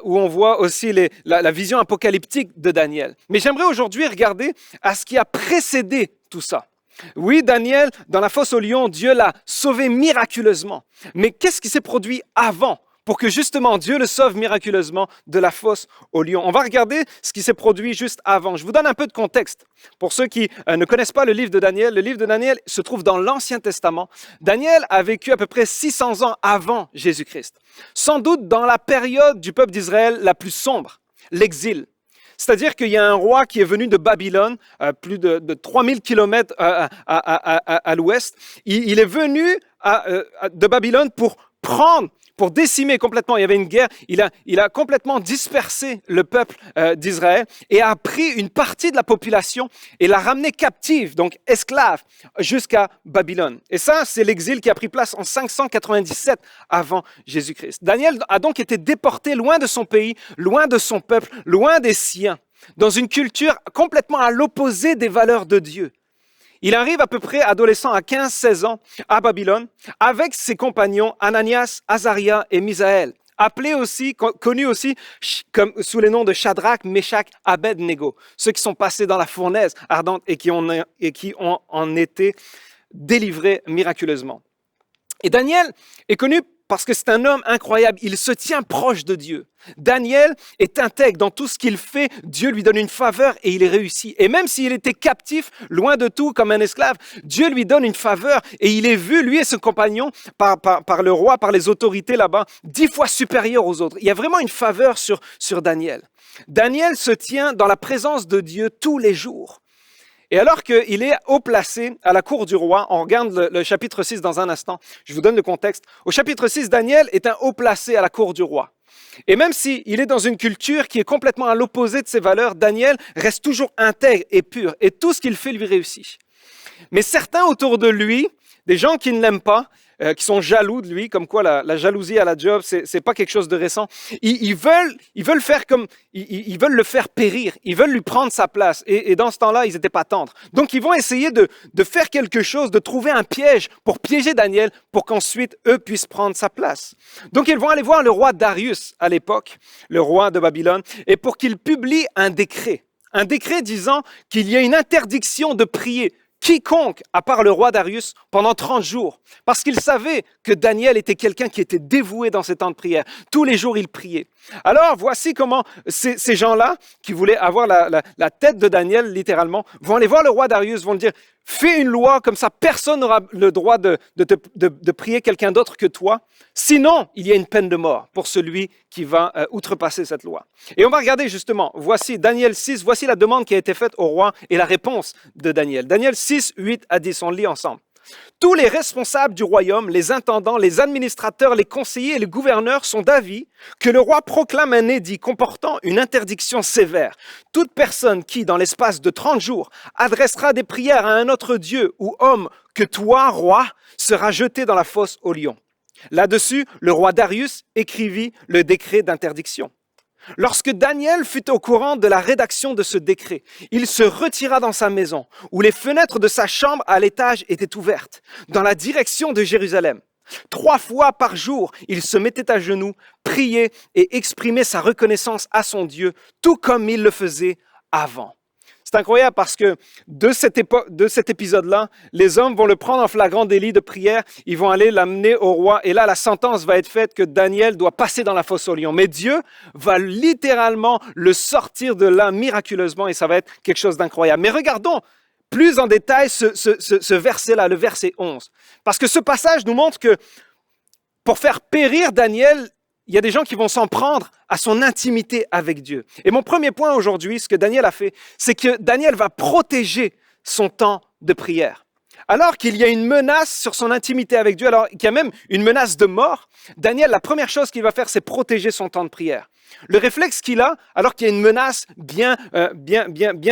G: où on voit aussi la vision apocalyptique de Daniel. Mais j'aimerais aujourd'hui regarder à ce qui a précédé tout ça. Oui, Daniel, dans la fosse aux lions, Dieu l'a sauvé miraculeusement. Mais qu'est-ce qui s'est produit avant pour que justement Dieu le sauve miraculeusement de la fosse aux lions? On va regarder ce qui s'est produit juste avant. Je vous donne un peu de contexte. Pour ceux qui ne connaissent pas le livre de Daniel se trouve dans l'Ancien Testament. Daniel a vécu à peu près 600 ans avant Jésus-Christ. Sans doute dans la période du peuple d'Israël la plus sombre, l'exil. C'est-à-dire qu'il y a un roi qui est venu de Babylone, plus de 3000 kilomètres à l'ouest. Il est venu de Babylone pour décimer complètement. Il y avait une guerre. Il a complètement dispersé le peuple d'Israël et a pris une partie de la population et l'a ramené captive, donc esclave, jusqu'à Babylone. Et ça, c'est l'exil qui a pris place en 597 avant Jésus-Christ. Daniel a donc été déporté loin de son pays, loin de son peuple, loin des siens, dans une culture complètement à l'opposé des valeurs de Dieu. Il arrive à peu près adolescent à 15-16 ans à Babylone avec ses compagnons Ananias, Azaria et Misaël, connus aussi comme sous les noms de Shadrach, Meshach, Abed-Nego, ceux qui sont passés dans la fournaise ardente et qui ont en été délivrés miraculeusement. Et Daniel est connu parce que c'est un homme incroyable. Il se tient proche de Dieu. Daniel est intègre dans tout ce qu'il fait. Dieu lui donne une faveur et il est réussi. Et même s'il était captif, loin de tout, comme un esclave, Dieu lui donne une faveur et il est vu, lui et son compagnon, par le roi, par les autorités là-bas, 10 fois supérieur aux autres. Il y a vraiment une faveur sur Daniel. Daniel se tient dans la présence de Dieu tous les jours. Et alors qu'il est haut placé à la cour du roi, on regarde le chapitre 6 dans un instant, je vous donne le contexte. Au chapitre 6, Daniel est un haut placé à la cour du roi. Et même s'il est dans une culture qui est complètement à l'opposé de ses valeurs, Daniel reste toujours intègre et pur. Et tout ce qu'il fait lui réussit. Mais certains autour de lui, des gens qui ne l'aiment pas, qui sont jaloux de lui, comme quoi la jalousie à la job, c'est pas quelque chose de récent. Ils veulent faire comme, ils veulent le faire périr, ils veulent lui prendre sa place. Et dans ce temps-là, ils n'étaient pas tendres. Donc ils vont essayer de faire quelque chose, de trouver un piège pour piéger Daniel, pour qu'ensuite eux puissent prendre sa place. Donc ils vont aller voir le roi Darius à l'époque, le roi de Babylone, et pour qu'il publie un décret disant qu'il y a une interdiction de prier quiconque, à part le roi Darius, pendant 30 jours, parce qu'il savait que Daniel était quelqu'un qui était dévoué dans ses temps de prière. Tous les jours, il priait. Alors, voici comment ces gens-là, qui voulaient avoir la tête de Daniel, littéralement, vont aller voir le roi Darius, vont lui dire, fais une loi, comme ça, personne n'aura le droit de prier quelqu'un d'autre que toi. Sinon, il y a une peine de mort pour celui qui va outrepasser cette loi. Et on va regarder justement, voici Daniel 6, voici la demande qui a été faite au roi et la réponse de Daniel. Daniel 6, 8 à 10, on le lit ensemble. Tous les responsables du royaume, les intendants, les administrateurs, les conseillers et les gouverneurs sont d'avis que le roi proclame un édit comportant une interdiction sévère. Toute personne qui, dans l'espace de 30 jours, adressera des prières à un autre Dieu ou homme que toi, roi, sera jetée dans la fosse aux lions. Là-dessus, le roi Darius écrivit le décret d'interdiction. Lorsque Daniel fut au courant de la rédaction de ce décret, il se retira dans sa maison, où les fenêtres de sa chambre à l'étage étaient ouvertes, dans la direction de Jérusalem. 3 fois par jour, il se mettait à genoux, priait et exprimait sa reconnaissance à son Dieu, tout comme il le faisait avant. C'est incroyable parce que de cet épisode-là, les hommes vont le prendre en flagrant délit de prière, ils vont aller l'amener au roi et là, la sentence va être faite que Daniel doit passer dans la fosse aux lions. Mais Dieu va littéralement le sortir de là miraculeusement et ça va être quelque chose d'incroyable. Mais regardons plus en détail ce verset-là, le verset 11. Parce que ce passage nous montre que pour faire périr Daniel, il y a des gens qui vont s'en prendre à son intimité avec Dieu. Et mon premier point aujourd'hui, ce que Daniel a fait, c'est que Daniel va protéger son temps de prière. Alors qu'il y a une menace sur son intimité avec Dieu, alors qu'il y a même une menace de mort, Daniel, la première chose qu'il va faire, c'est protéger son temps de prière. Le réflexe qu'il a, alors qu'il y a une menace bien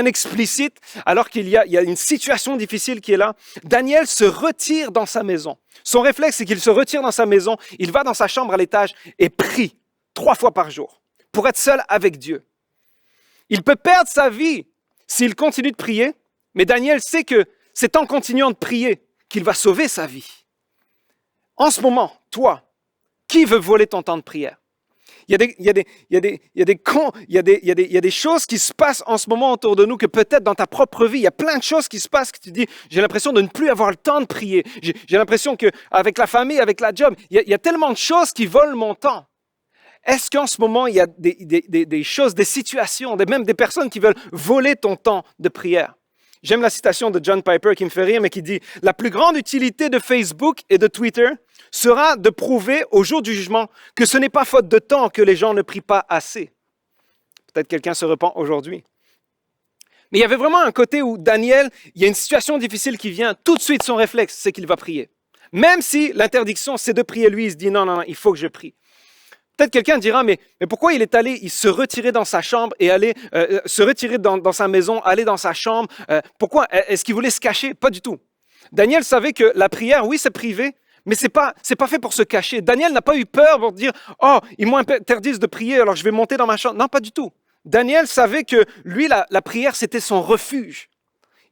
G: explicite, alors qu'il y a une situation difficile qui est là, Daniel se retire dans sa maison. Son réflexe, c'est qu'il se retire dans sa maison, il va dans sa chambre à l'étage et prie 3 fois par jour pour être seul avec Dieu. Il peut perdre sa vie s'il continue de prier, mais Daniel sait que c'est en continuant de prier qu'il va sauver sa vie. En ce moment, toi, qui veut voler ton temps de prière? Il y a des choses qui se passent en ce moment autour de nous que peut-être dans ta propre vie, il y a plein de choses qui se passent que tu dis, j'ai l'impression de ne plus avoir le temps de prier. J'ai l'impression qu'avec la famille, avec la job, il y a tellement de choses qui volent mon temps. Est-ce qu'en ce moment, il y a des choses, des situations, même des personnes qui veulent voler ton temps de prière? J'aime la citation de John Piper qui me fait rire, mais qui dit « La plus grande utilité de Facebook et de Twitter sera de prouver au jour du jugement que ce n'est pas faute de temps que les gens ne prient pas assez. » Peut-être quelqu'un se repent aujourd'hui. Mais il y avait vraiment un côté où Daniel, il y a une situation difficile qui vient, tout de suite son réflexe, c'est qu'il va prier. Même si l'interdiction, c'est de prier, lui, il se dit « Non, il faut que je prie. » Peut-être quelqu'un dira, mais pourquoi il est allé, il se retirer dans sa chambre et aller se retirer dans sa maison, aller dans sa chambre? Pourquoi? Est-ce qu'il voulait se cacher? Pas du tout. Daniel savait que la prière, oui, c'est privé, mais c'est pas fait pour se cacher. Daniel n'a pas eu peur pour dire, oh, ils m'ont interdit de prier, alors je vais monter dans ma chambre. Non, pas du tout. Daniel savait que lui, la prière, c'était son refuge.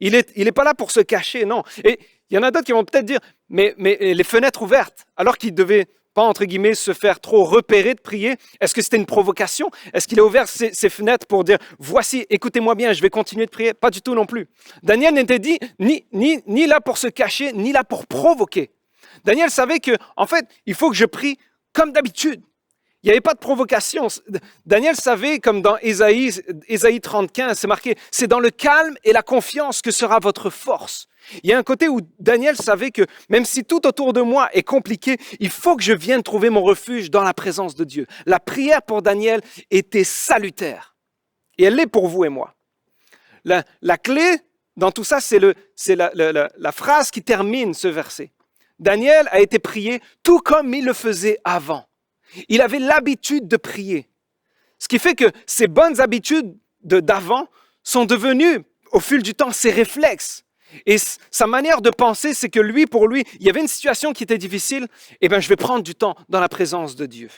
G: Il est pas là pour se cacher, non. Et il y en a d'autres qui vont peut-être dire, mais les fenêtres ouvertes, alors qu'il devait pas, entre guillemets, se faire trop repérer de prier. Est-ce que c'était une provocation? Est-ce qu'il a ouvert ses fenêtres pour dire, voici, écoutez-moi bien, je vais continuer de prier? Pas du tout non plus. Daniel n'était dit ni là pour se cacher, ni là pour provoquer. Daniel savait que, en fait, il faut que je prie comme d'habitude. Il n'y avait pas de provocation. Daniel savait, comme dans Ésaïe 30:15, c'est marqué, c'est dans le calme et la confiance que sera votre force. Il y a un côté où Daniel savait que même si tout autour de moi est compliqué, il faut que je vienne trouver mon refuge dans la présence de Dieu. La prière pour Daniel était salutaire. Et elle l'est pour vous et moi. La clé dans tout ça, c'est la phrase qui termine ce verset. Daniel a été prié tout comme il le faisait avant. Il avait l'habitude de prier. Ce qui fait que ces bonnes habitudes d'avant sont devenues, au fil du temps, ses réflexes. Et sa manière de penser, c'est que pour lui, il y avait une situation qui était difficile, eh bien, je vais prendre du temps dans la présence de Dieu.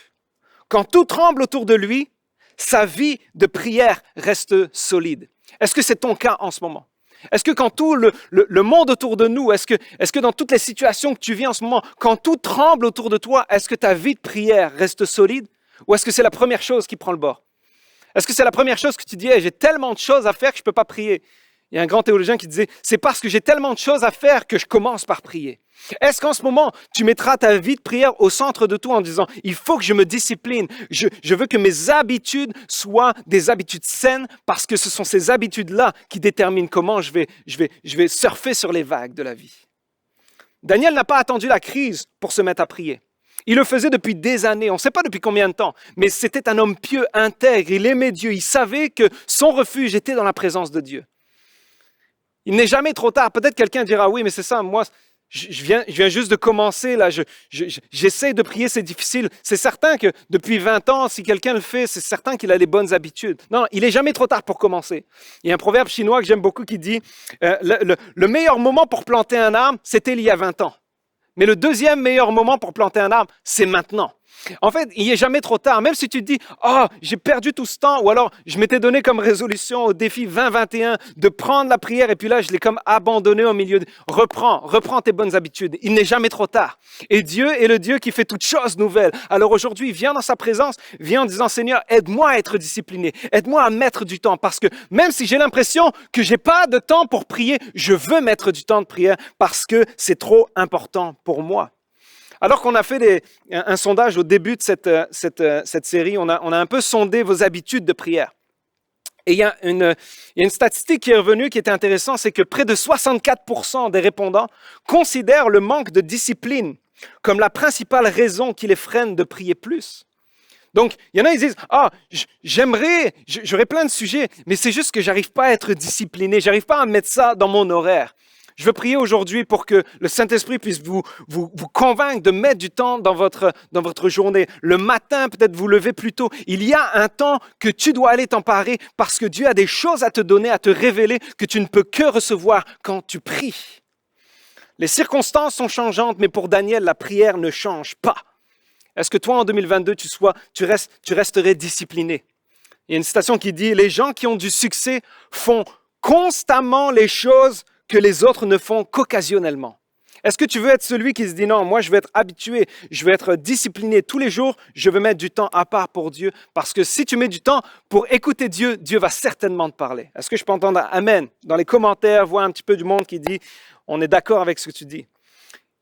G: Quand tout tremble autour de lui, sa vie de prière reste solide. Est-ce que c'est ton cas en ce moment? Est-ce que quand tout le monde autour de nous, est-ce que dans toutes les situations que tu vis en ce moment, quand tout tremble autour de toi, est-ce que ta vie de prière reste solide? Ou est-ce que c'est la première chose qui prend le bord? Est-ce que c'est la première chose que tu dis, hey, j'ai tellement de choses à faire que je ne peux pas prier? Il y a un grand théologien qui disait, c'est parce que j'ai tellement de choses à faire que je commence par prier. Est-ce qu'en ce moment, tu mettras ta vie de prière au centre de tout en disant, il faut que je me discipline, je veux que mes habitudes soient des habitudes saines parce que ce sont ces habitudes-là qui déterminent comment je vais surfer sur les vagues de la vie. Daniel n'a pas attendu la crise pour se mettre à prier. Il le faisait depuis des années, on ne sait pas depuis combien de temps, mais c'était un homme pieux, intègre, il aimait Dieu, il savait que son refuge était dans la présence de Dieu. Il n'est jamais trop tard. Peut-être quelqu'un dira, oui, mais c'est ça, moi, je viens juste de commencer, là, j'essaie de prier, c'est difficile. C'est certain que depuis 20 ans, si quelqu'un le fait, c'est certain qu'il a les bonnes habitudes. Non, il n'est jamais trop tard pour commencer. Il y a un proverbe chinois que j'aime beaucoup qui dit, le meilleur moment pour planter un arbre, c'était il y a 20 ans. Mais le deuxième meilleur moment pour planter un arbre, c'est maintenant. En fait, il n'est jamais trop tard. Même si tu te dis, oh, j'ai perdu tout ce temps, ou alors je m'étais donné comme résolution au défi 2021 de prendre la prière, et puis là, je l'ai comme abandonné au milieu. Reprends tes bonnes habitudes. Il n'est jamais trop tard. Et Dieu est le Dieu qui fait toutes choses nouvelles. Alors aujourd'hui, viens dans sa présence, viens en disant, Seigneur, aide-moi à être discipliné, aide-moi à mettre du temps, parce que même si j'ai l'impression que j'ai pas de temps pour prier, je veux mettre du temps de prière parce que c'est trop important pour moi. Alors qu'on a fait un sondage au début de cette série, on a un peu sondé vos habitudes de prière. Et il y a une statistique qui est revenue qui était intéressante, c'est que près de 64% des répondants considèrent le manque de discipline comme la principale raison qui les freine de prier plus. Donc, il y en a qui disent, j'aurais plein de sujets, mais c'est juste que j'arrive pas à être discipliné, j'arrive pas à mettre ça dans mon horaire. Je veux prier aujourd'hui pour que le Saint-Esprit puisse vous convaincre de mettre du temps dans votre journée. Le matin, peut-être vous levez plus tôt. Il y a un temps que tu dois aller t'emparer parce que Dieu a des choses à te donner, à te révéler que tu ne peux que recevoir quand tu pries. Les circonstances sont changeantes, mais pour Daniel, la prière ne change pas. Est-ce que toi, en 2022, tu resterais discipliné? Il y a une citation qui dit « Les gens qui ont du succès font constamment les choses que les autres ne font qu'occasionnellement. » Est-ce que tu veux être celui qui se dit non, moi je veux être habitué, je veux être discipliné tous les jours, je veux mettre du temps à part pour Dieu parce que si tu mets du temps pour écouter Dieu, Dieu va certainement te parler. Est-ce que je peux entendre Amen? Dans les commentaires, voir un petit peu du monde qui dit on est d'accord avec ce que tu dis.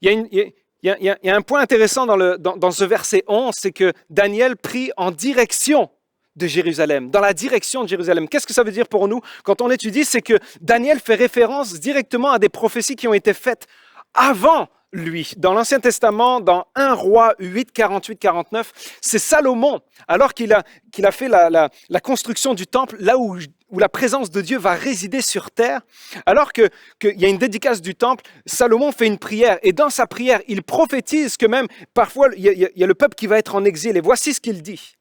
G: Il y a un point intéressant dans ce verset 11, c'est que Daniel prie en direction de Jérusalem, dans la direction de Jérusalem. Qu'est-ce que ça veut dire pour nous? Quand on étudie, c'est que Daniel fait référence directement à des prophéties qui ont été faites avant lui. Dans l'Ancien Testament, dans 1 Roi 8, 48-49, c'est Salomon, alors qu'il a fait la construction du temple, là où la présence de Dieu va résider sur terre, alors qu'il y a une dédicace du temple, Salomon fait une prière, et dans sa prière, il prophétise que même, parfois, il y a le peuple qui va être en exil, et voici ce qu'il dit.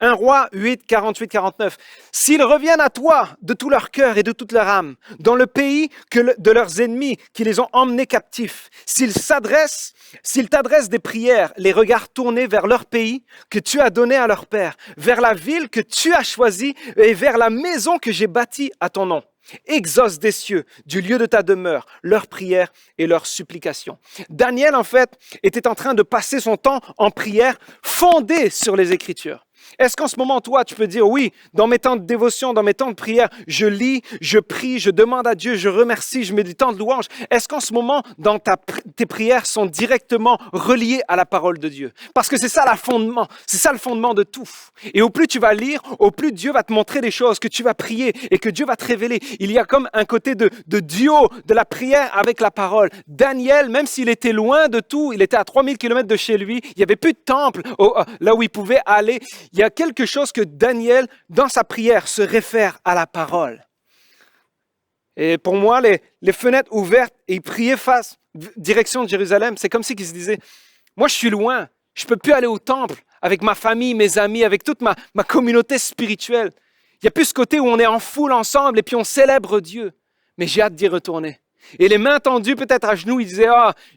G: 1 Roi 8, 48-49. « S'ils reviennent à toi de tout leur cœur et de toute leur âme, dans le pays de leurs ennemis qui les ont emmenés captifs, s'ils t'adressent des prières, les regards tournés vers leur pays que tu as donné à leur père, vers la ville que tu as choisie et vers la maison que j'ai bâtie à ton nom. Exauce des cieux, du lieu de ta demeure, leurs prières et leurs supplications. » Daniel, en fait, était en train de passer son temps en prière fondée sur les Écritures. Est-ce qu'en ce moment, toi, tu peux dire, oui, dans mes temps de dévotion, dans mes temps de prière, je lis, je prie, je demande à Dieu, je remercie, je mets du temps de louange. Est-ce qu'en ce moment, tes prières sont directement reliées à la parole de Dieu? Parce que c'est ça le fondement de tout. Et au plus tu vas lire, au plus Dieu va te montrer des choses, que tu vas prier et que Dieu va te révéler. Il y a comme un côté de duo de la prière avec la parole. Daniel, même s'il était loin de tout, il était à 3000 km de chez lui, il n'y avait plus de temple là où il pouvait aller. Il y a quelque chose que Daniel, dans sa prière, se réfère à la parole. Et pour moi, les fenêtres ouvertes, et il priait direction de Jérusalem, c'est comme si il se disait, moi je suis loin, je ne peux plus aller au temple avec ma famille, mes amis, avec toute ma communauté spirituelle. Il n'y a plus ce côté où on est en foule ensemble et puis on célèbre Dieu. Mais j'ai hâte d'y retourner. Et les mains tendues peut-être à genoux, il disait,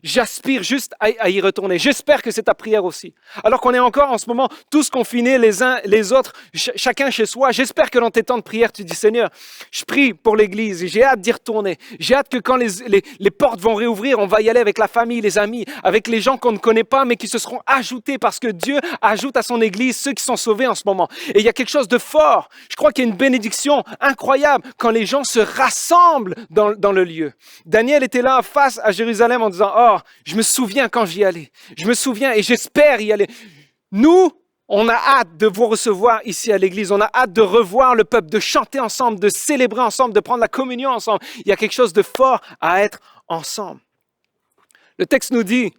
G: j'aspire juste à y retourner. J'espère que c'est ta prière aussi. Alors qu'on est encore en ce moment tous confinés les uns les autres, chacun chez soi. J'espère que dans tes temps de prière, tu dis, Seigneur, je prie pour l'Église et j'ai hâte d'y retourner. J'ai hâte que quand les portes vont réouvrir, on va y aller avec la famille, les amis, avec les gens qu'on ne connaît pas, mais qui se seront ajoutés parce que Dieu ajoute à son Église ceux qui sont sauvés en ce moment. Et il y a quelque chose de fort. Je crois qu'il y a une bénédiction incroyable quand les gens se rassemblent dans le lieu. Daniel était là face à Jérusalem en disant, je me souviens quand j'y allais. Je me souviens et j'espère y aller. Nous, on a hâte de vous recevoir ici à l'église. On a hâte de revoir le peuple, de chanter ensemble, de célébrer ensemble, de prendre la communion ensemble. Il y a quelque chose de fort à être ensemble. Le texte nous dit,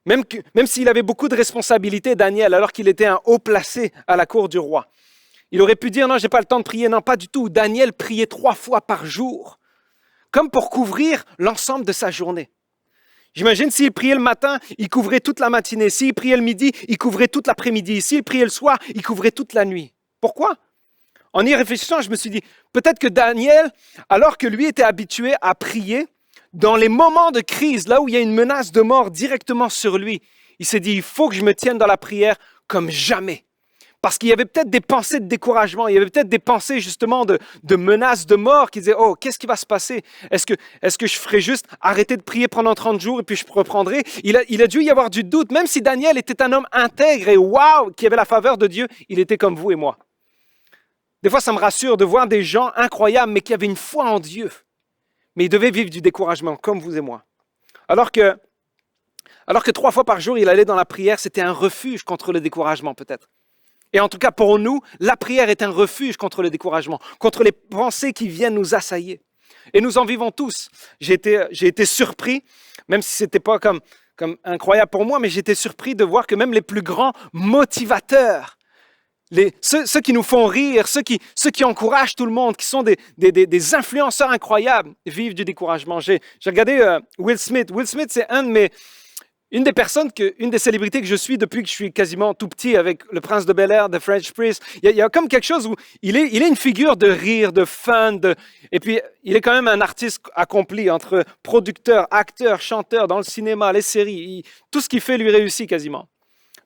G: même s'il avait beaucoup de responsabilités, Daniel, alors qu'il était un haut placé à la cour du roi, il aurait pu dire, non, j'ai pas le temps de prier. Non, pas du tout. Daniel priait 3 fois par jour, comme pour couvrir l'ensemble de sa journée. J'imagine s'il priait le matin, il couvrait toute la matinée. S'il priait le midi, il couvrait toute l'après-midi. S'il priait le soir, il couvrait toute la nuit. Pourquoi? En y réfléchissant, je me suis dit, peut-être que Daniel, alors que lui était habitué à prier, dans les moments de crise, là où il y a une menace de mort directement sur lui, il s'est dit, il faut que je me tienne dans la prière comme jamais. Parce qu'il y avait peut-être des pensées de découragement, il y avait peut-être des pensées justement de menaces de mort qui disaient, qu'est-ce qui va se passer? Est-ce que je ferai juste arrêter de prier pendant 30 jours et puis je reprendrai? Il a dû y avoir du doute, même si Daniel était un homme intègre et qui avait la faveur de Dieu, il était comme vous et moi. Des fois, ça me rassure de voir des gens incroyables, mais qui avaient une foi en Dieu. Mais ils devaient vivre du découragement, comme vous et moi. Alors que 3 fois par jour, il allait dans la prière, c'était un refuge contre le découragement peut-être. Et en tout cas, pour nous, la prière est un refuge contre le découragement, contre les pensées qui viennent nous assaillir. Et nous en vivons tous. J'ai été surpris, même si ce n'était pas comme incroyable pour moi, mais j'ai été surpris de voir que même les plus grands motivateurs, ceux qui nous font rire, ceux qui encouragent tout le monde, qui sont des influenceurs incroyables, vivent du découragement. J'ai regardé Will Smith. Will Smith, c'est une des célébrités que je suis depuis que je suis quasiment tout petit avec le Prince de Bel-Air, The Fresh Prince. Il y a comme quelque chose où il est une figure de rire, de fun, et puis il est quand même un artiste accompli entre producteur, acteur, chanteur dans le cinéma, les séries. Tout ce qu'il fait lui réussit quasiment.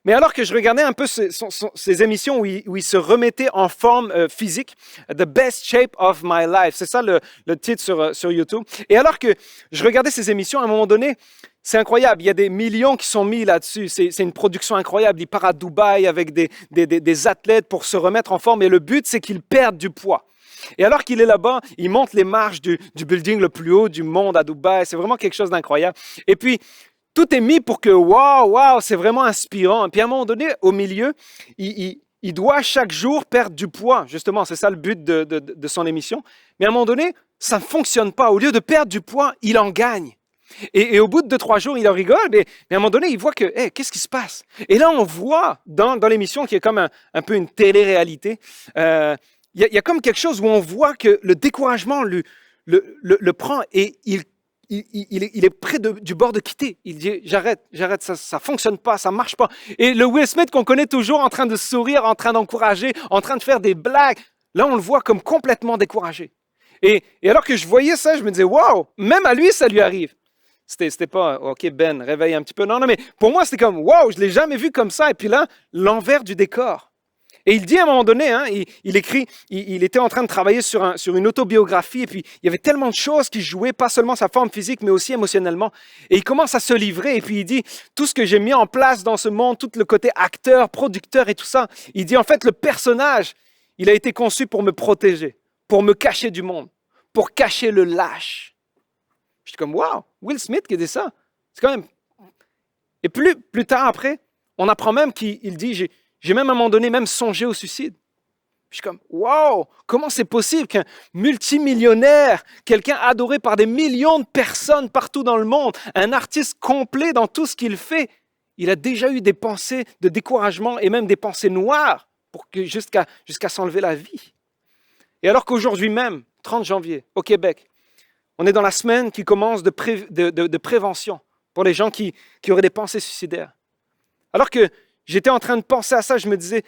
G: Mais alors que je regardais un peu ces émissions où il se remettait en forme physique, The Best Shape of My Life, c'est ça le titre sur YouTube. Et alors que je regardais ces émissions, à un moment donné, c'est incroyable, il y a des millions qui sont mis là-dessus, c'est une production incroyable. Il part à Dubaï avec des athlètes pour se remettre en forme et le but, c'est qu'ils perdent du poids. Et alors qu'il est là-bas, il monte les marches du building le plus haut du monde à Dubaï, c'est vraiment quelque chose d'incroyable. Et puis, tout est mis pour que, wow, c'est vraiment inspirant. Et puis à un moment donné, au milieu, il doit chaque jour perdre du poids. Justement, c'est ça le but de son émission. Mais à un moment donné, ça ne fonctionne pas. Au lieu de perdre du poids, il en gagne. Et au bout de 2-3 jours, il en rigole, mais à un moment donné, il voit que, qu'est-ce qui se passe? Et là, on voit dans l'émission, qui est comme un peu une télé-réalité, il y a comme quelque chose où on voit que le découragement le prend et il est près du bord de quitter. Il dit, j'arrête, ça fonctionne pas, ça marche pas. Et le Will Smith qu'on connaît toujours en train de sourire, en train d'encourager, en train de faire des blagues, là, on le voit comme complètement découragé. Et alors que je voyais ça, je me disais, wow, même à lui, ça lui arrive. C'était pas, OK, Ben, réveille un petit peu. Non, mais pour moi, c'était comme, wow, je l'ai jamais vu comme ça. Et puis là, l'envers du décor. Et il dit à un moment donné, hein, il écrit, il était en train de travailler sur une autobiographie, et puis il y avait tellement de choses qui jouaient, pas seulement sa forme physique, mais aussi émotionnellement. Et il commence à se livrer, et puis il dit, tout ce que j'ai mis en place dans ce monde, tout le côté acteur, producteur et tout ça, il dit, en fait, le personnage, il a été conçu pour me protéger, pour me cacher du monde, pour cacher le lâche. Je suis comme, wow, Will Smith qui dit ça. C'est quand même... Et plus tard après, on apprend même qu'il dit, j'ai même à un moment donné même songé au suicide. Je suis comme, wow, comment c'est possible qu'un multimillionnaire, quelqu'un adoré par des millions de personnes partout dans le monde, un artiste complet dans tout ce qu'il fait, il a déjà eu des pensées de découragement et même des pensées noires jusqu'à s'enlever la vie. Et alors qu'aujourd'hui même, 30 janvier, au Québec, on est dans la semaine qui commence de prévention pour les gens qui auraient des pensées suicidaires. Alors que j'étais en train de penser à ça, je me disais,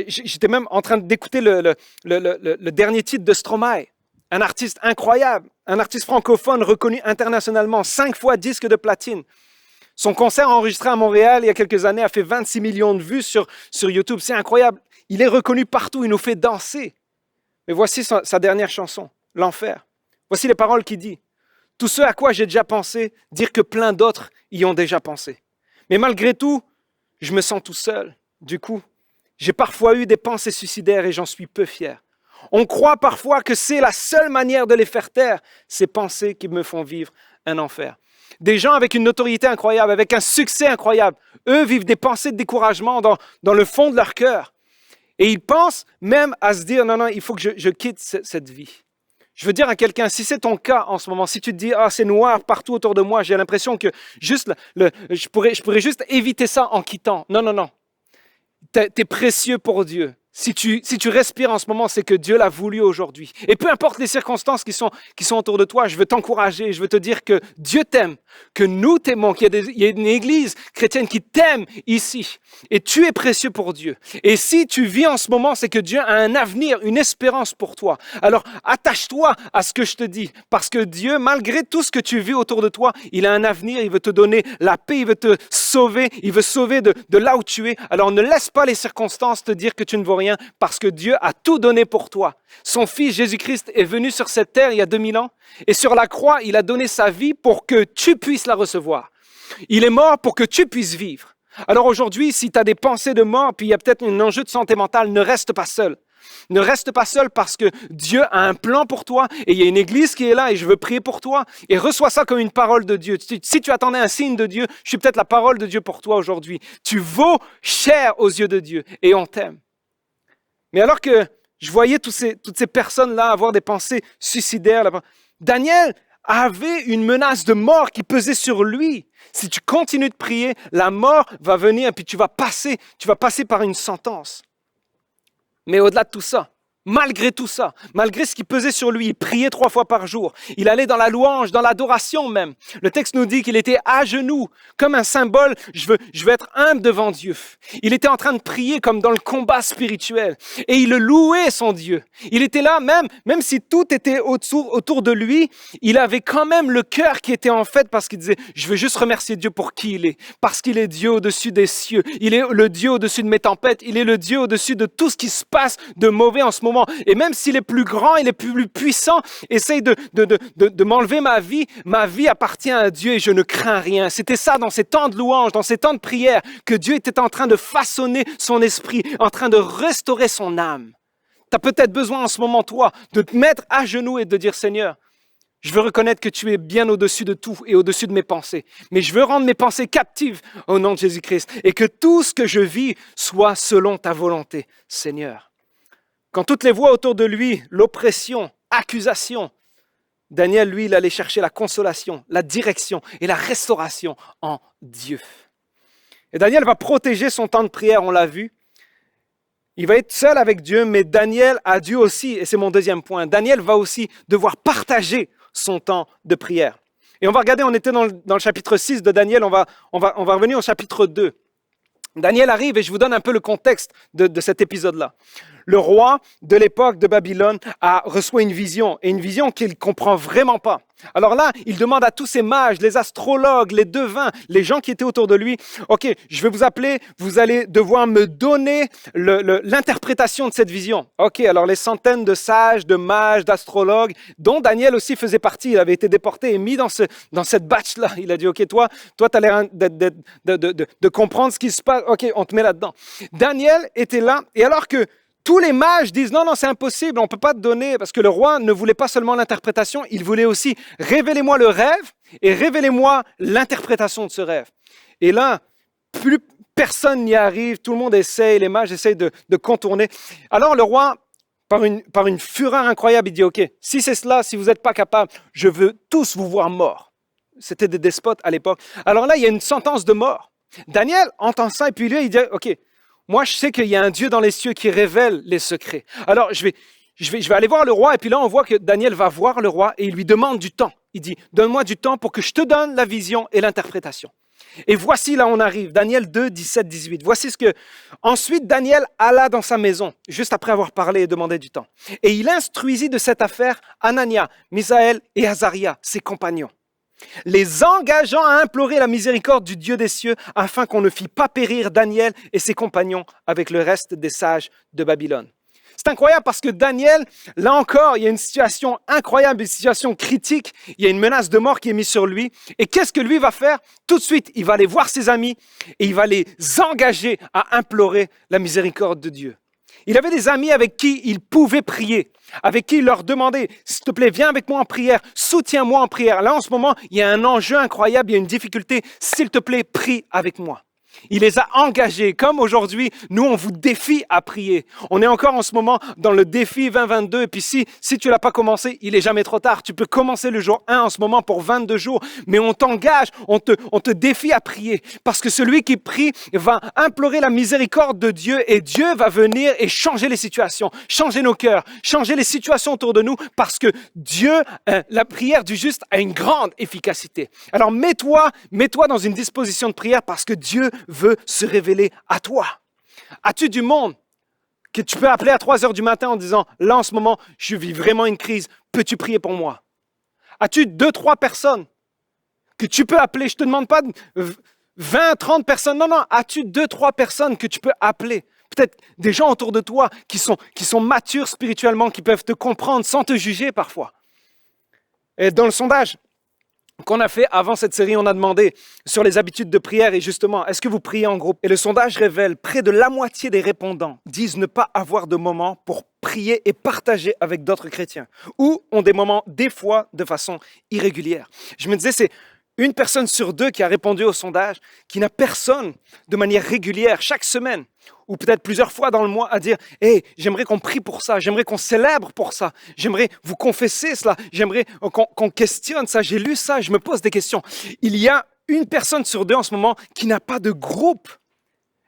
G: j'étais même en train d'écouter le dernier titre de Stromae, un artiste incroyable, un artiste francophone reconnu internationalement, 5 fois disque de platine. Son concert enregistré à Montréal il y a quelques années a fait 26 millions de vues sur YouTube, c'est incroyable. Il est reconnu partout, il nous fait danser. Mais voici sa dernière chanson, L'Enfer. Voici les paroles qu'il dit. Tout ce à quoi j'ai déjà pensé, dire que plein d'autres y ont déjà pensé. Mais malgré tout, je me sens tout seul. Du coup, j'ai parfois eu des pensées suicidaires et j'en suis peu fier. On croit parfois que c'est la seule manière de les faire taire, ces pensées qui me font vivre un enfer. Des gens avec une notoriété incroyable, avec un succès incroyable, eux vivent des pensées de découragement dans le fond de leur cœur. Et ils pensent même à se dire, non, il faut que je quitte cette vie. Je veux dire à quelqu'un, si c'est ton cas en ce moment, si tu te dis, c'est noir partout autour de moi, j'ai l'impression que juste je pourrais juste éviter ça en quittant. Non. T'es précieux pour Dieu. Si tu respires en ce moment, c'est que Dieu l'a voulu aujourd'hui. Et peu importe les circonstances qui sont autour de toi, je veux t'encourager, je veux te dire que Dieu t'aime, que nous t'aimons, qu'il y a une église chrétienne qui t'aime ici. Et tu es précieux pour Dieu. Et si tu vis en ce moment, c'est que Dieu a un avenir, une espérance pour toi. Alors attache-toi à ce que je te dis, parce que Dieu, malgré tout ce que tu vis autour de toi, il a un avenir, il veut te donner la paix, il veut te sauver, il veut sauver de là où tu es. Alors ne laisse pas les circonstances te dire que tu ne vaux rien, parce que Dieu a tout donné pour toi. Son Fils Jésus-Christ est venu sur cette terre il y a 2000 ans et sur la croix, il a donné sa vie pour que tu puisses la recevoir. Il est mort pour que tu puisses vivre. Alors aujourd'hui, si tu as des pensées de mort, puis il y a peut-être un enjeu de santé mentale, ne reste pas seul. Ne reste pas seul parce que Dieu a un plan pour toi et il y a une église qui est là et je veux prier pour toi et reçois ça comme une parole de Dieu. Si tu attendais un signe de Dieu, je suis peut-être la parole de Dieu pour toi aujourd'hui. Tu vaux cher aux yeux de Dieu et on t'aime. Mais alors que je voyais toutes ces personnes-là avoir des pensées suicidaires, Daniel avait une menace de mort qui pesait sur lui. Si tu continues de prier, la mort va venir et puis tu vas passer par une sentence. Mais au-delà de tout ça, malgré tout ça, malgré ce qui pesait sur lui, il priait 3 fois par jour. Il allait dans la louange, dans l'adoration même. Le texte nous dit qu'il était à genoux, comme un symbole. Je veux être humble devant Dieu. Il était en train de prier comme dans le combat spirituel. Et il louait son Dieu. Il était là, même si tout était autour de lui, il avait quand même le cœur qui était en fête parce qu'il disait, je veux juste remercier Dieu pour qui il est. Parce qu'il est Dieu au-dessus des cieux. Il est le Dieu au-dessus de mes tempêtes. Il est le Dieu au-dessus de tout ce qui se passe de mauvais en ce moment. Et même s'il est plus grand, il est plus puissant, essaye de m'enlever ma vie appartient à Dieu et je ne crains rien. C'était ça dans ces temps de louange, dans ces temps de prière, que Dieu était en train de façonner son esprit, en train de restaurer son âme. Tu as peut-être besoin en ce moment, toi, de te mettre à genoux et de dire, Seigneur, je veux reconnaître que tu es bien au-dessus de tout et au-dessus de mes pensées. Mais je veux rendre mes pensées captives au nom de Jésus-Christ et que tout ce que je vis soit selon ta volonté, Seigneur. Quand toutes les voix autour de lui, l'oppression, accusation, Daniel, lui, il allait chercher la consolation, la direction et la restauration en Dieu. Et Daniel va protéger son temps de prière, on l'a vu. Il va être seul avec Dieu, mais Daniel a Dieu aussi, et c'est mon deuxième point. Daniel va aussi devoir partager son temps de prière. Et on va regarder, on était dans le chapitre 6 de Daniel, on va revenir au chapitre 2. Daniel arrive et je vous donne un peu le contexte de cet épisode-là. le roi de l'époque de Babylone reçoit une vision, et une vision qu'il ne comprend vraiment pas. Alors là, il demande à tous ces mages, les astrologues, les devins, les gens qui étaient autour de lui, « Ok, je vais vous appeler, vous allez devoir me donner l'interprétation de cette vision. » Ok, alors les centaines de sages, de mages, d'astrologues, dont Daniel aussi faisait partie, il avait été déporté et mis dans cette batch-là. Il a dit, « Ok, toi tu as l'air de comprendre ce qui se passe, ok, on te met là-dedans. » Daniel était là, et alors que tous les mages disent non, c'est impossible, on ne peut pas te donner, parce que le roi ne voulait pas seulement l'interprétation, il voulait aussi révélez-moi le rêve et révélez-moi l'interprétation de ce rêve. Et là, plus personne n'y arrive, tout le monde essaye, les mages essayent de contourner. Alors le roi, par une fureur incroyable, il dit ok, si c'est cela, si vous n'êtes pas capable, je veux tous vous voir morts. C'était des despotes à l'époque. Alors là, il y a une sentence de mort. Daniel entend ça et puis lui, il dit ok, moi, je sais qu'il y a un Dieu dans les cieux qui révèle les secrets. Alors, je vais aller voir le roi. Et puis là, on voit que Daniel va voir le roi et il lui demande du temps. Il dit, donne-moi du temps pour que je te donne la vision et l'interprétation. Et voici, là, on arrive. Daniel 2, 17, 18. Voici ce que... Ensuite, Daniel alla dans sa maison, juste après avoir parlé et demandé du temps. Et il instruisit de cette affaire Anania, Misaël et Azaria, ses compagnons, les engageant à implorer la miséricorde du Dieu des cieux afin qu'on ne fît pas périr Daniel et ses compagnons avec le reste des sages de Babylone. C'est incroyable parce que Daniel, là encore, il y a une situation incroyable, une situation critique, il y a une menace de mort qui est mise sur lui. Et qu'est-ce que lui va faire? Tout de suite, il va aller voir ses amis et il va les engager à implorer la miséricorde de Dieu. Il avait des amis avec qui il pouvait prier, avec qui il leur demandait, s'il te plaît, viens avec moi en prière, soutiens-moi en prière. Là, en ce moment, il y a un enjeu incroyable, il y a une difficulté, s'il te plaît, prie avec moi. Il les a engagés, comme aujourd'hui, nous, on vous défie à prier. On est encore en ce moment dans le défi 2022, et puis si tu ne l'as pas commencé, il n'est jamais trop tard. Tu peux commencer le jour 1 en ce moment pour 22 jours, mais on t'engage, on te défie à prier, parce que celui qui prie va implorer la miséricorde de Dieu, et Dieu va venir et changer les situations, changer nos cœurs, changer les situations autour de nous, parce que Dieu, la prière du juste a une grande efficacité. Alors mets-toi dans une disposition de prière, parce que Dieu veut se révéler à toi. As-tu du monde que tu peux appeler à 3 heures du matin en disant « Là, en ce moment, je vis vraiment une crise. Peux-tu prier pour moi? » As-tu 2-3 personnes que tu peux appeler? Je ne te demande pas 20-30 personnes. Non. As-tu 2-3 personnes que tu peux appeler? Peut-être des gens autour de toi qui sont matures spirituellement, qui peuvent te comprendre sans te juger parfois. Et dans le sondage qu'on a fait avant cette série, on a demandé sur les habitudes de prière et justement, est-ce que vous priez en groupe? Et le sondage révèle, près de la moitié des répondants disent ne pas avoir de moments pour prier et partager avec d'autres chrétiens ou ont des moments, des fois, de façon irrégulière. Je me disais, c'est une personne sur 2 qui a répondu au sondage qui n'a personne de manière régulière chaque semaine ou peut-être plusieurs fois dans le mois à dire « Hey, j'aimerais qu'on prie pour ça, j'aimerais qu'on célèbre pour ça, j'aimerais vous confesser cela, j'aimerais qu'on questionne ça, j'ai lu ça, je me pose des questions. » Il y a une personne sur 2 en ce moment qui n'a pas de groupe.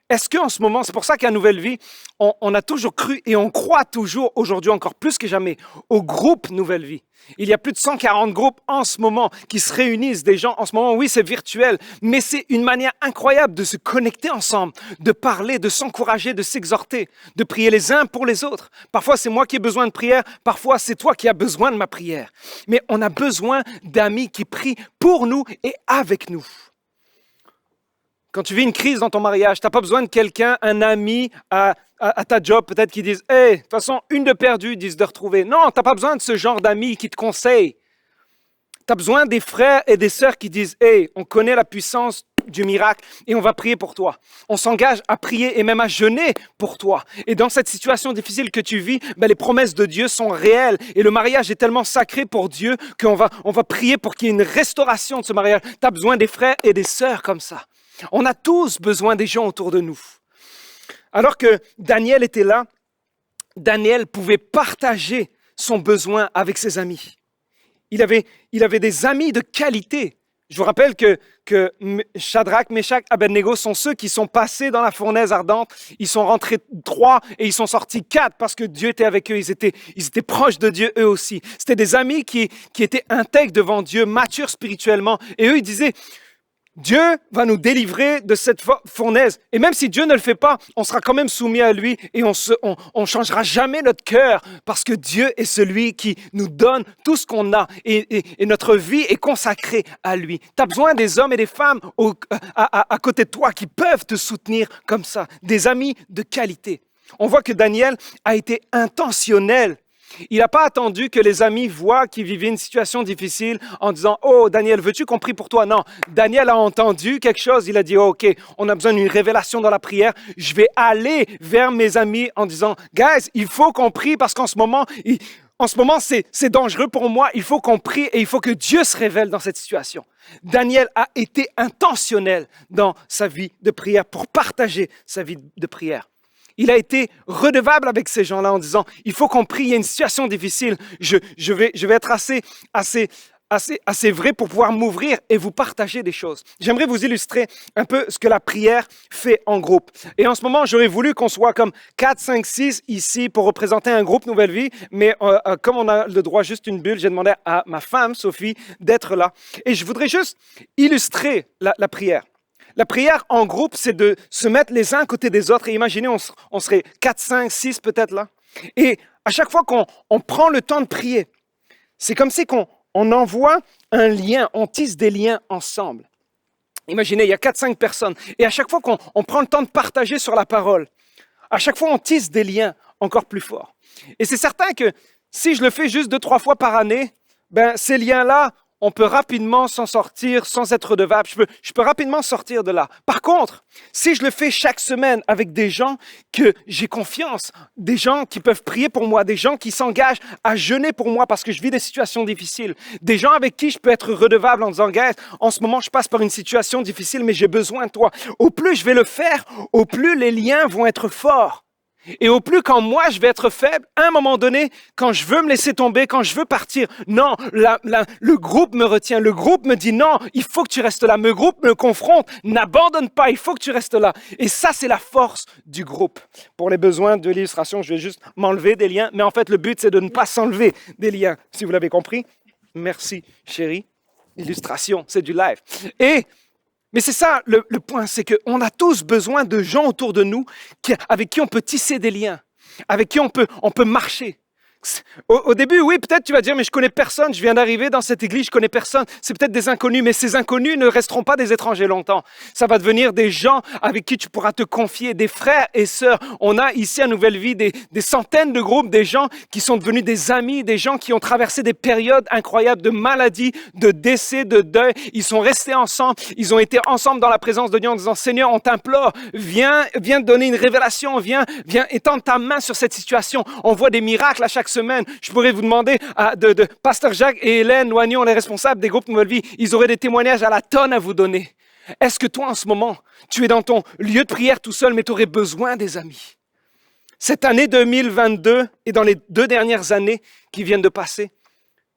G: Est-ce qu'en ce moment, c'est pour ça qu'à Nouvelle Vie, on a toujours cru et on croit toujours aujourd'hui encore plus que jamais au groupe Nouvelle Vie. Il y a plus de 140 groupes en ce moment qui se réunissent, des gens en ce moment, oui c'est virtuel, mais c'est une manière incroyable de se connecter ensemble, de parler, de s'encourager, de s'exhorter, de prier les uns pour les autres. Parfois c'est moi qui ai besoin de prière, parfois c'est toi qui as besoin de ma prière. Mais on a besoin d'amis qui prient pour nous et avec nous. Quand tu vis une crise dans ton mariage, tu n'as pas besoin de quelqu'un, un ami à ta job, peut-être qui disent « Hey, de toute façon, une de perdue, 10 de retrouvée. » Non, tu n'as pas besoin de ce genre d'amis qui te conseillent. Tu as besoin des frères et des sœurs qui disent « Hey, on connaît la puissance du miracle et on va prier pour toi. » On s'engage à prier et même à jeûner pour toi. Et dans cette situation difficile que tu vis, les promesses de Dieu sont réelles. Et le mariage est tellement sacré pour Dieu qu'on va prier pour qu'il y ait une restauration de ce mariage. Tu as besoin des frères et des sœurs comme ça. On a tous besoin des gens autour de nous. Alors que Daniel était là, Daniel pouvait partager son besoin avec ses amis. Il avait des amis de qualité. Je vous rappelle que Shadrach, Meshach, Abednego sont ceux qui sont passés dans la fournaise ardente. Ils sont rentrés 3 et ils sont sortis 4 parce que Dieu était avec eux. Ils étaient proches de Dieu eux aussi. C'était des amis qui étaient intègres devant Dieu, matures spirituellement. Et eux, ils disaient... Dieu va nous délivrer de cette fournaise. Et même si Dieu ne le fait pas, on sera quand même soumis à lui et on changera jamais notre cœur parce que Dieu est celui qui nous donne tout ce qu'on a et notre vie est consacrée à lui. Tu as besoin des hommes et des femmes à côté de toi qui peuvent te soutenir comme ça, des amis de qualité. On voit que Daniel a été intentionnel. Il n'a pas attendu que les amis voient qu'il vivait une situation difficile en disant « Oh, Daniel, veux-tu qu'on prie pour toi? » Non, Daniel a entendu quelque chose. Il a dit « OK, on a besoin d'une révélation dans la prière. Je vais aller vers mes amis en disant « Guys, il faut qu'on prie parce qu'en ce moment, c'est dangereux pour moi. Il faut qu'on prie et il faut que Dieu se révèle dans cette situation. » Daniel a été intentionnel dans sa vie de prière pour partager sa vie de prière. Il a été redevable avec ces gens-là en disant, il faut qu'on prie, il y a une situation difficile, je vais être assez vrai pour pouvoir m'ouvrir et vous partager des choses. J'aimerais vous illustrer un peu ce que la prière fait en groupe. Et en ce moment, j'aurais voulu qu'on soit comme 4, 5, 6 ici pour représenter un groupe Nouvelle Vie, mais comme on a le droit juste une bulle, j'ai demandé à ma femme, Sophie, d'être là. Et je voudrais juste illustrer la prière. La prière en groupe, c'est de se mettre les uns à côté des autres. Et imaginez, on serait 4, 5, 6 peut-être là. Et à chaque fois qu'on prend le temps de prier, c'est comme si on envoie un lien, on tisse des liens ensemble. Imaginez, il y a 4, 5 personnes. Et à chaque fois qu'on prend le temps de partager sur la parole, à chaque fois, on tisse des liens encore plus forts. Et c'est certain que si je le fais juste 2, 3 fois par année, ben, ces liens-là, on peut rapidement s'en sortir sans être redevable. Je peux rapidement sortir de là. Par contre, si je le fais chaque semaine avec des gens que j'ai confiance, des gens qui peuvent prier pour moi, des gens qui s'engagent à jeûner pour moi parce que je vis des situations difficiles, des gens avec qui je peux être redevable en disant « Guys, en ce moment, je passe par une situation difficile, mais j'ai besoin de toi. » Au plus je vais le faire, au plus les liens vont être forts. Et au plus quand moi je vais être faible, à un moment donné, quand je veux me laisser tomber, quand je veux partir, non, le groupe me retient, le groupe me dit non, il faut que tu restes là, le groupe me confronte, n'abandonne pas, il faut que tu restes là. Et ça, c'est la force du groupe. Pour les besoins de l'illustration, je vais juste m'enlever des liens, mais en fait, le but, c'est de ne pas s'enlever des liens, si vous l'avez compris. Merci, chérie. Illustration, c'est du live. Mais c'est ça le point, c'est qu'on a tous besoin de gens autour de nous avec qui on peut tisser des liens, avec qui on peut marcher. Au début, oui, peut-être tu vas dire, mais je connais personne, je viens d'arriver dans cette église, je connais personne. C'est peut-être des inconnus, mais ces inconnus ne resteront pas des étrangers longtemps. Ça va devenir des gens avec qui tu pourras te confier, des frères et sœurs. On a ici à Nouvelle Vie des centaines de groupes, des gens qui sont devenus des amis, des gens qui ont traversé des périodes incroyables de maladie, de décès, de deuil. Ils sont restés ensemble, ils ont été ensemble dans la présence de Dieu en disant, Seigneur, on t'implore, viens donner une révélation, viens étendre ta main sur cette situation. On voit des miracles à chaque semaine. Je pourrais vous demander de Pasteur Jacques et Hélène Loignon, les responsables des groupes Nouvelle Vie, ils auraient des témoignages à la tonne à vous donner. Est-ce que toi, en ce moment, tu es dans ton lieu de prière tout seul, mais tu aurais besoin des amis? Cette année 2022 et dans les 2 dernières années qui viennent de passer,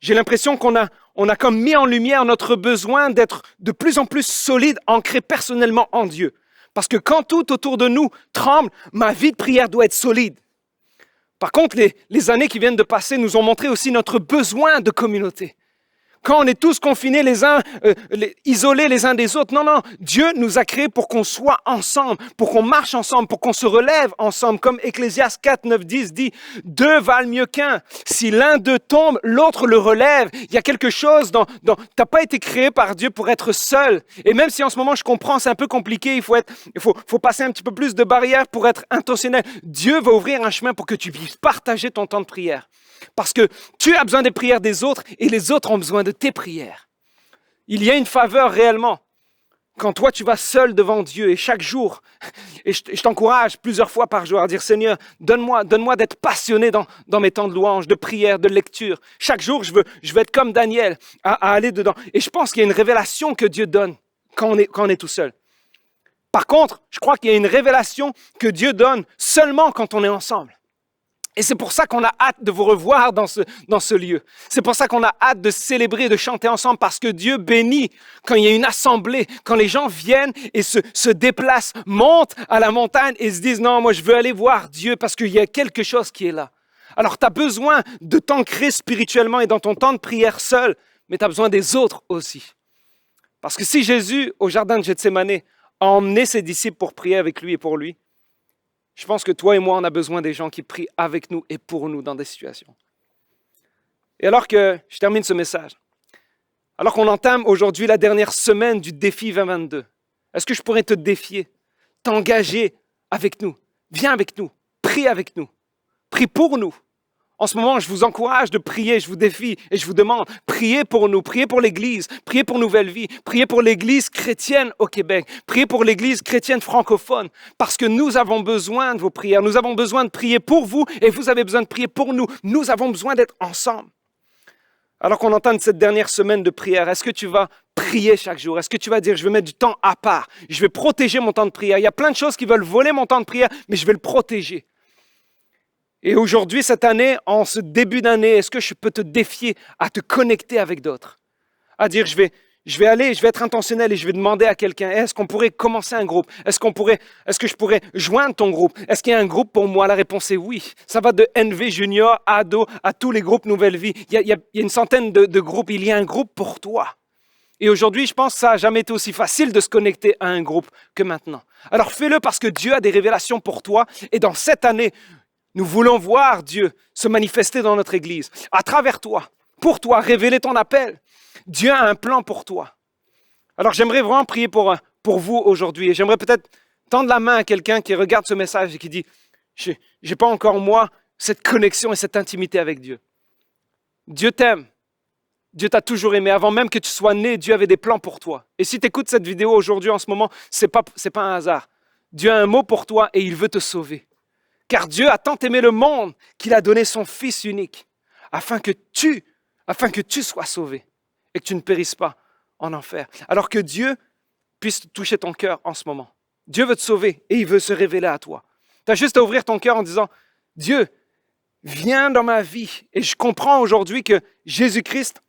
G: j'ai l'impression qu'on a comme mis en lumière notre besoin d'être de plus en plus solide, ancré personnellement en Dieu. Parce que quand tout autour de nous tremble, ma vie de prière doit être solide. Par contre, les années qui viennent de passer nous ont montré aussi notre besoin de communauté. Quand on est tous confinés isolés les uns des autres, non, Dieu nous a créés pour qu'on soit ensemble, pour qu'on marche ensemble, pour qu'on se relève ensemble. Comme Ecclésiaste 4, 9, 10 dit, 2 valent mieux qu'un. Si l'un d'eux tombe, l'autre le relève. Il y a quelque chose t'as pas été créé par Dieu pour être seul. Et même si en ce moment je comprends, c'est un peu compliqué, il faut passer un petit peu plus de barrières pour être intentionnel. Dieu va ouvrir un chemin pour que tu puisses partager ton temps de prière. Parce que tu as besoin des prières des autres et les autres ont besoin de tes prières. Il y a une faveur réellement quand toi tu vas seul devant Dieu et chaque jour, et je t'encourage plusieurs fois par jour à dire Seigneur, donne-moi d'être passionné dans mes temps de louange, de prière, de lecture. Chaque jour, je veux être comme Daniel, à aller dedans. Et je pense qu'il y a une révélation que Dieu donne quand on est tout seul. Par contre, je crois qu'il y a une révélation que Dieu donne seulement quand on est ensemble. Et c'est pour ça qu'on a hâte de vous revoir dans ce lieu. C'est pour ça qu'on a hâte de célébrer, de chanter ensemble, parce que Dieu bénit quand il y a une assemblée, quand les gens viennent et se déplacent, montent à la montagne et se disent « Non, moi je veux aller voir Dieu parce qu'il y a quelque chose qui est là. » Alors tu as besoin de t'ancrer spirituellement et dans ton temps de prière seul, mais tu as besoin des autres aussi. Parce que si Jésus, au jardin de Gethsémani, a emmené ses disciples pour prier avec lui et pour lui, je pense que toi et moi, on a besoin des gens qui prient avec nous et pour nous dans des situations. Et alors que je termine ce message, alors qu'on entame aujourd'hui la dernière semaine du défi 2022, est-ce que je pourrais te défier, t'engager avec nous? Viens avec nous, prie avec nous, prie pour nous. En ce moment, je vous encourage de prier, je vous défie et je vous demande, priez pour nous, priez pour l'Église, priez pour Nouvelle Vie, priez pour l'Église chrétienne au Québec, priez pour l'Église chrétienne francophone, parce que nous avons besoin de vos prières, nous avons besoin de prier pour vous et vous avez besoin de prier pour nous. Nous avons besoin d'être ensemble. Alors qu'on entame cette dernière semaine de prière, est-ce que tu vas prier chaque jour? Est-ce que tu vas dire, je vais mettre du temps à part, je vais protéger mon temps de prière? Il y a plein de choses qui veulent voler mon temps de prière, mais je vais le protéger. Et aujourd'hui, cette année, en ce début d'année, est-ce que je peux te défier à te connecter avec d'autres? À dire, je vais être intentionnel et je vais demander à quelqu'un, est-ce qu'on pourrait commencer un groupe? Est-ce que je pourrais joindre ton groupe? Est-ce qu'il y a un groupe pour moi? La réponse est oui. Ça va de NV Junior, Ado, à tous les groupes Nouvelle Vie. Il y a une centaine de groupes. Il y a un groupe pour toi. Et aujourd'hui, je pense que ça n'a jamais été aussi facile de se connecter à un groupe que maintenant. Alors fais-le parce que Dieu a des révélations pour toi. Et dans cette année, nous voulons voir Dieu se manifester dans notre Église, à travers toi, pour toi, révéler ton appel. Dieu a un plan pour toi. Alors j'aimerais vraiment prier pour vous aujourd'hui et j'aimerais peut-être tendre la main à quelqu'un qui regarde ce message et qui dit « Je n'ai pas encore, moi, cette connexion et cette intimité avec Dieu. » Dieu t'aime. Dieu t'a toujours aimé. Avant même que tu sois né, Dieu avait des plans pour toi. Et si tu écoutes cette vidéo aujourd'hui, en ce moment, ce n'est pas un hasard. Dieu a un mot pour toi et il veut te sauver. Car Dieu a tant aimé le monde qu'il a donné son Fils unique afin que tu sois sauvé et que tu ne périsses pas en enfer. Alors que Dieu puisse toucher ton cœur en ce moment. Dieu veut te sauver et il veut se révéler à toi. Tu as juste à ouvrir ton cœur en disant « Dieu, viens dans ma vie. » Et je comprends aujourd'hui que Jésus-Christ,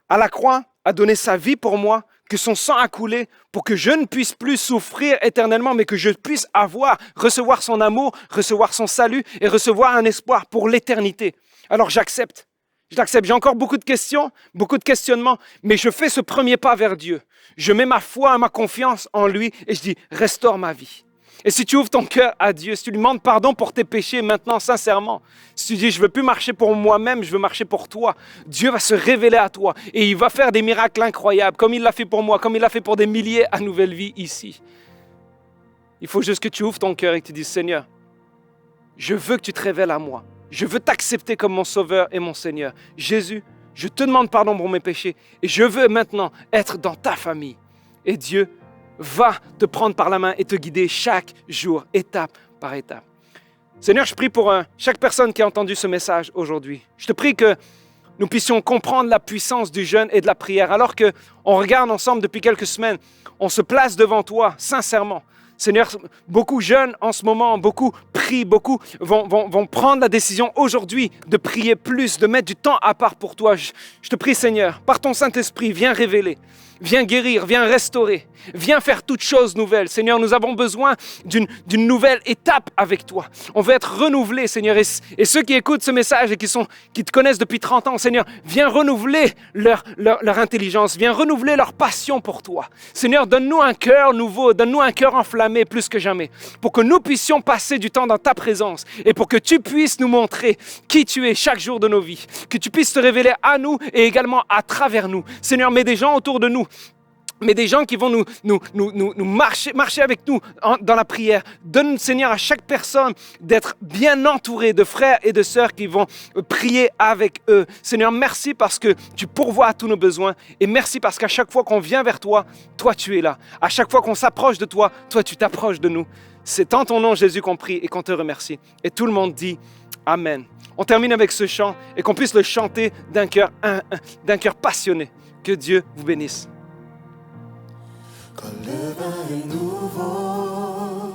G: à la croix, a donné sa vie pour moi, que son sang a coulé pour que je ne puisse plus souffrir éternellement, mais que je puisse recevoir son amour, recevoir son salut et recevoir un espoir pour l'éternité. Alors j'accepte. J'ai encore beaucoup de questions, beaucoup de questionnements, mais je fais ce premier pas vers Dieu. Je mets ma foi, ma confiance en lui et je dis, restaure ma vie. Et si tu ouvres ton cœur à Dieu, si tu lui demandes pardon pour tes péchés maintenant, sincèrement, si tu dis, je ne veux plus marcher pour moi-même, je veux marcher pour toi, Dieu va se révéler à toi et il va faire des miracles incroyables, comme il l'a fait pour moi, comme il l'a fait pour des milliers à Nouvelle Vie ici. Il faut juste que tu ouvres ton cœur et que tu dises, Seigneur, je veux que tu te révèles à moi. Je veux t'accepter comme mon Sauveur et mon Seigneur. Jésus, je te demande pardon pour mes péchés et je veux maintenant être dans ta famille. Et Dieu va te prendre par la main et te guider chaque jour, étape par étape. Seigneur, je prie pour chaque personne qui a entendu ce message aujourd'hui. Je te prie que nous puissions comprendre la puissance du jeûne et de la prière. Alors qu'on regarde ensemble depuis quelques semaines, on se place devant toi, sincèrement. Seigneur, beaucoup jeûnent en ce moment, beaucoup prient, beaucoup vont prendre la décision aujourd'hui de prier plus, de mettre du temps à part pour toi. Je te prie, Seigneur, par ton Saint-Esprit, viens révéler. Viens guérir, viens restaurer, viens faire toutes choses nouvelles. Seigneur, nous avons besoin d'une nouvelle étape avec toi. On veut être renouvelés, Seigneur. Et ceux qui écoutent ce message et qui te connaissent depuis 30 ans, Seigneur, viens renouveler leur intelligence, viens renouveler leur passion pour toi. Seigneur, donne-nous un cœur nouveau, donne-nous un cœur enflammé plus que jamais, pour que nous puissions passer du temps dans ta présence et pour que tu puisses nous montrer qui tu es chaque jour de nos vies, que tu puisses te révéler à nous et également à travers nous. Seigneur, mets des gens autour de nous, mais des gens qui vont nous marcher avec nous dans la prière. Donne, Seigneur, à chaque personne d'être bien entourée de frères et de sœurs qui vont prier avec eux. Seigneur, merci parce que tu pourvois à tous nos besoins et merci parce qu'à chaque fois qu'on vient vers toi, toi tu es là. À chaque fois qu'on s'approche de toi, toi tu t'approches de nous. C'est en ton nom, Jésus, qu'on prie et qu'on te remercie. Et tout le monde dit Amen. On termine avec ce chant et qu'on puisse le chanter d'un cœur passionné. Que Dieu vous bénisse.
B: Quand le vin est nouveau,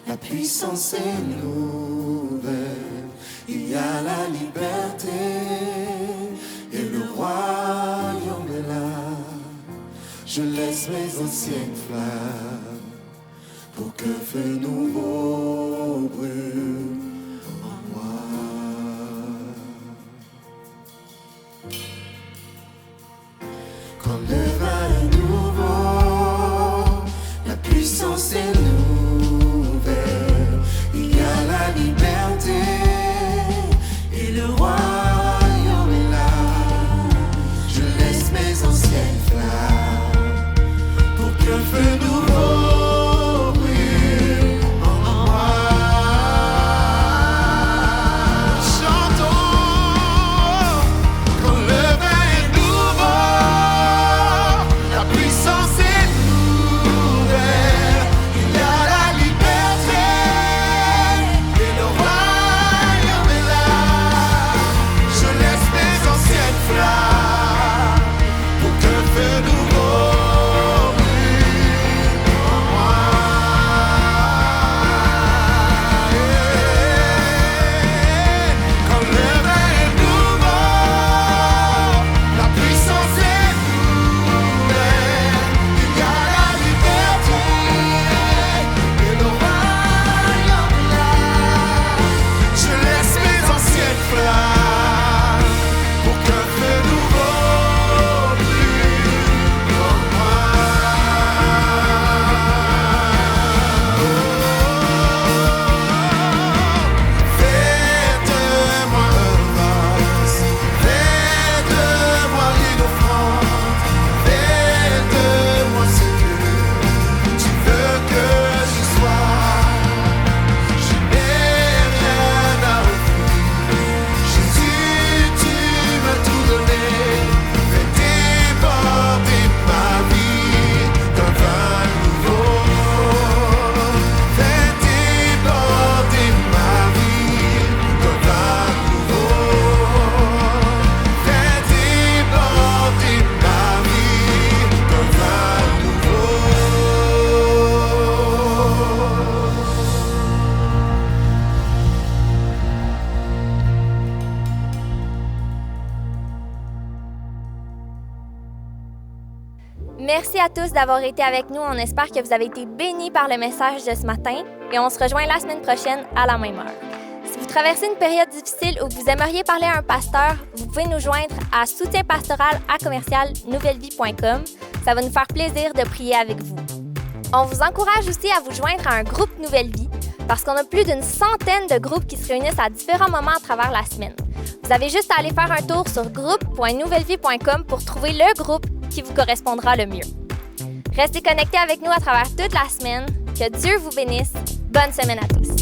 B: la puissance est nouvelle. Il y a la liberté et le royaume est là. Je laisse mes anciennes flammes pour que feu nouveau brûle en moi. Quand le vin est nouveau,
A: Merci à tous d'avoir été avec nous. On espère que vous avez été bénis par le message de ce matin et on se rejoint la semaine prochaine à la même heure. Si vous traversez une période difficile ou que vous aimeriez parler à un pasteur, vous pouvez nous joindre à soutienpastoral@commercialnouvellevie.com. Ça va nous faire plaisir de prier avec vous. On vous encourage aussi à vous joindre à un groupe Nouvelle Vie parce qu'on a plus d'une centaine de groupes qui se réunissent à différents moments à travers la semaine. Vous avez juste à aller faire un tour sur groupe.nouvellevie.com pour trouver le groupe qui vous correspondra le mieux. Restez connectés avec nous à travers toute la semaine. Que Dieu vous bénisse. Bonne semaine à tous.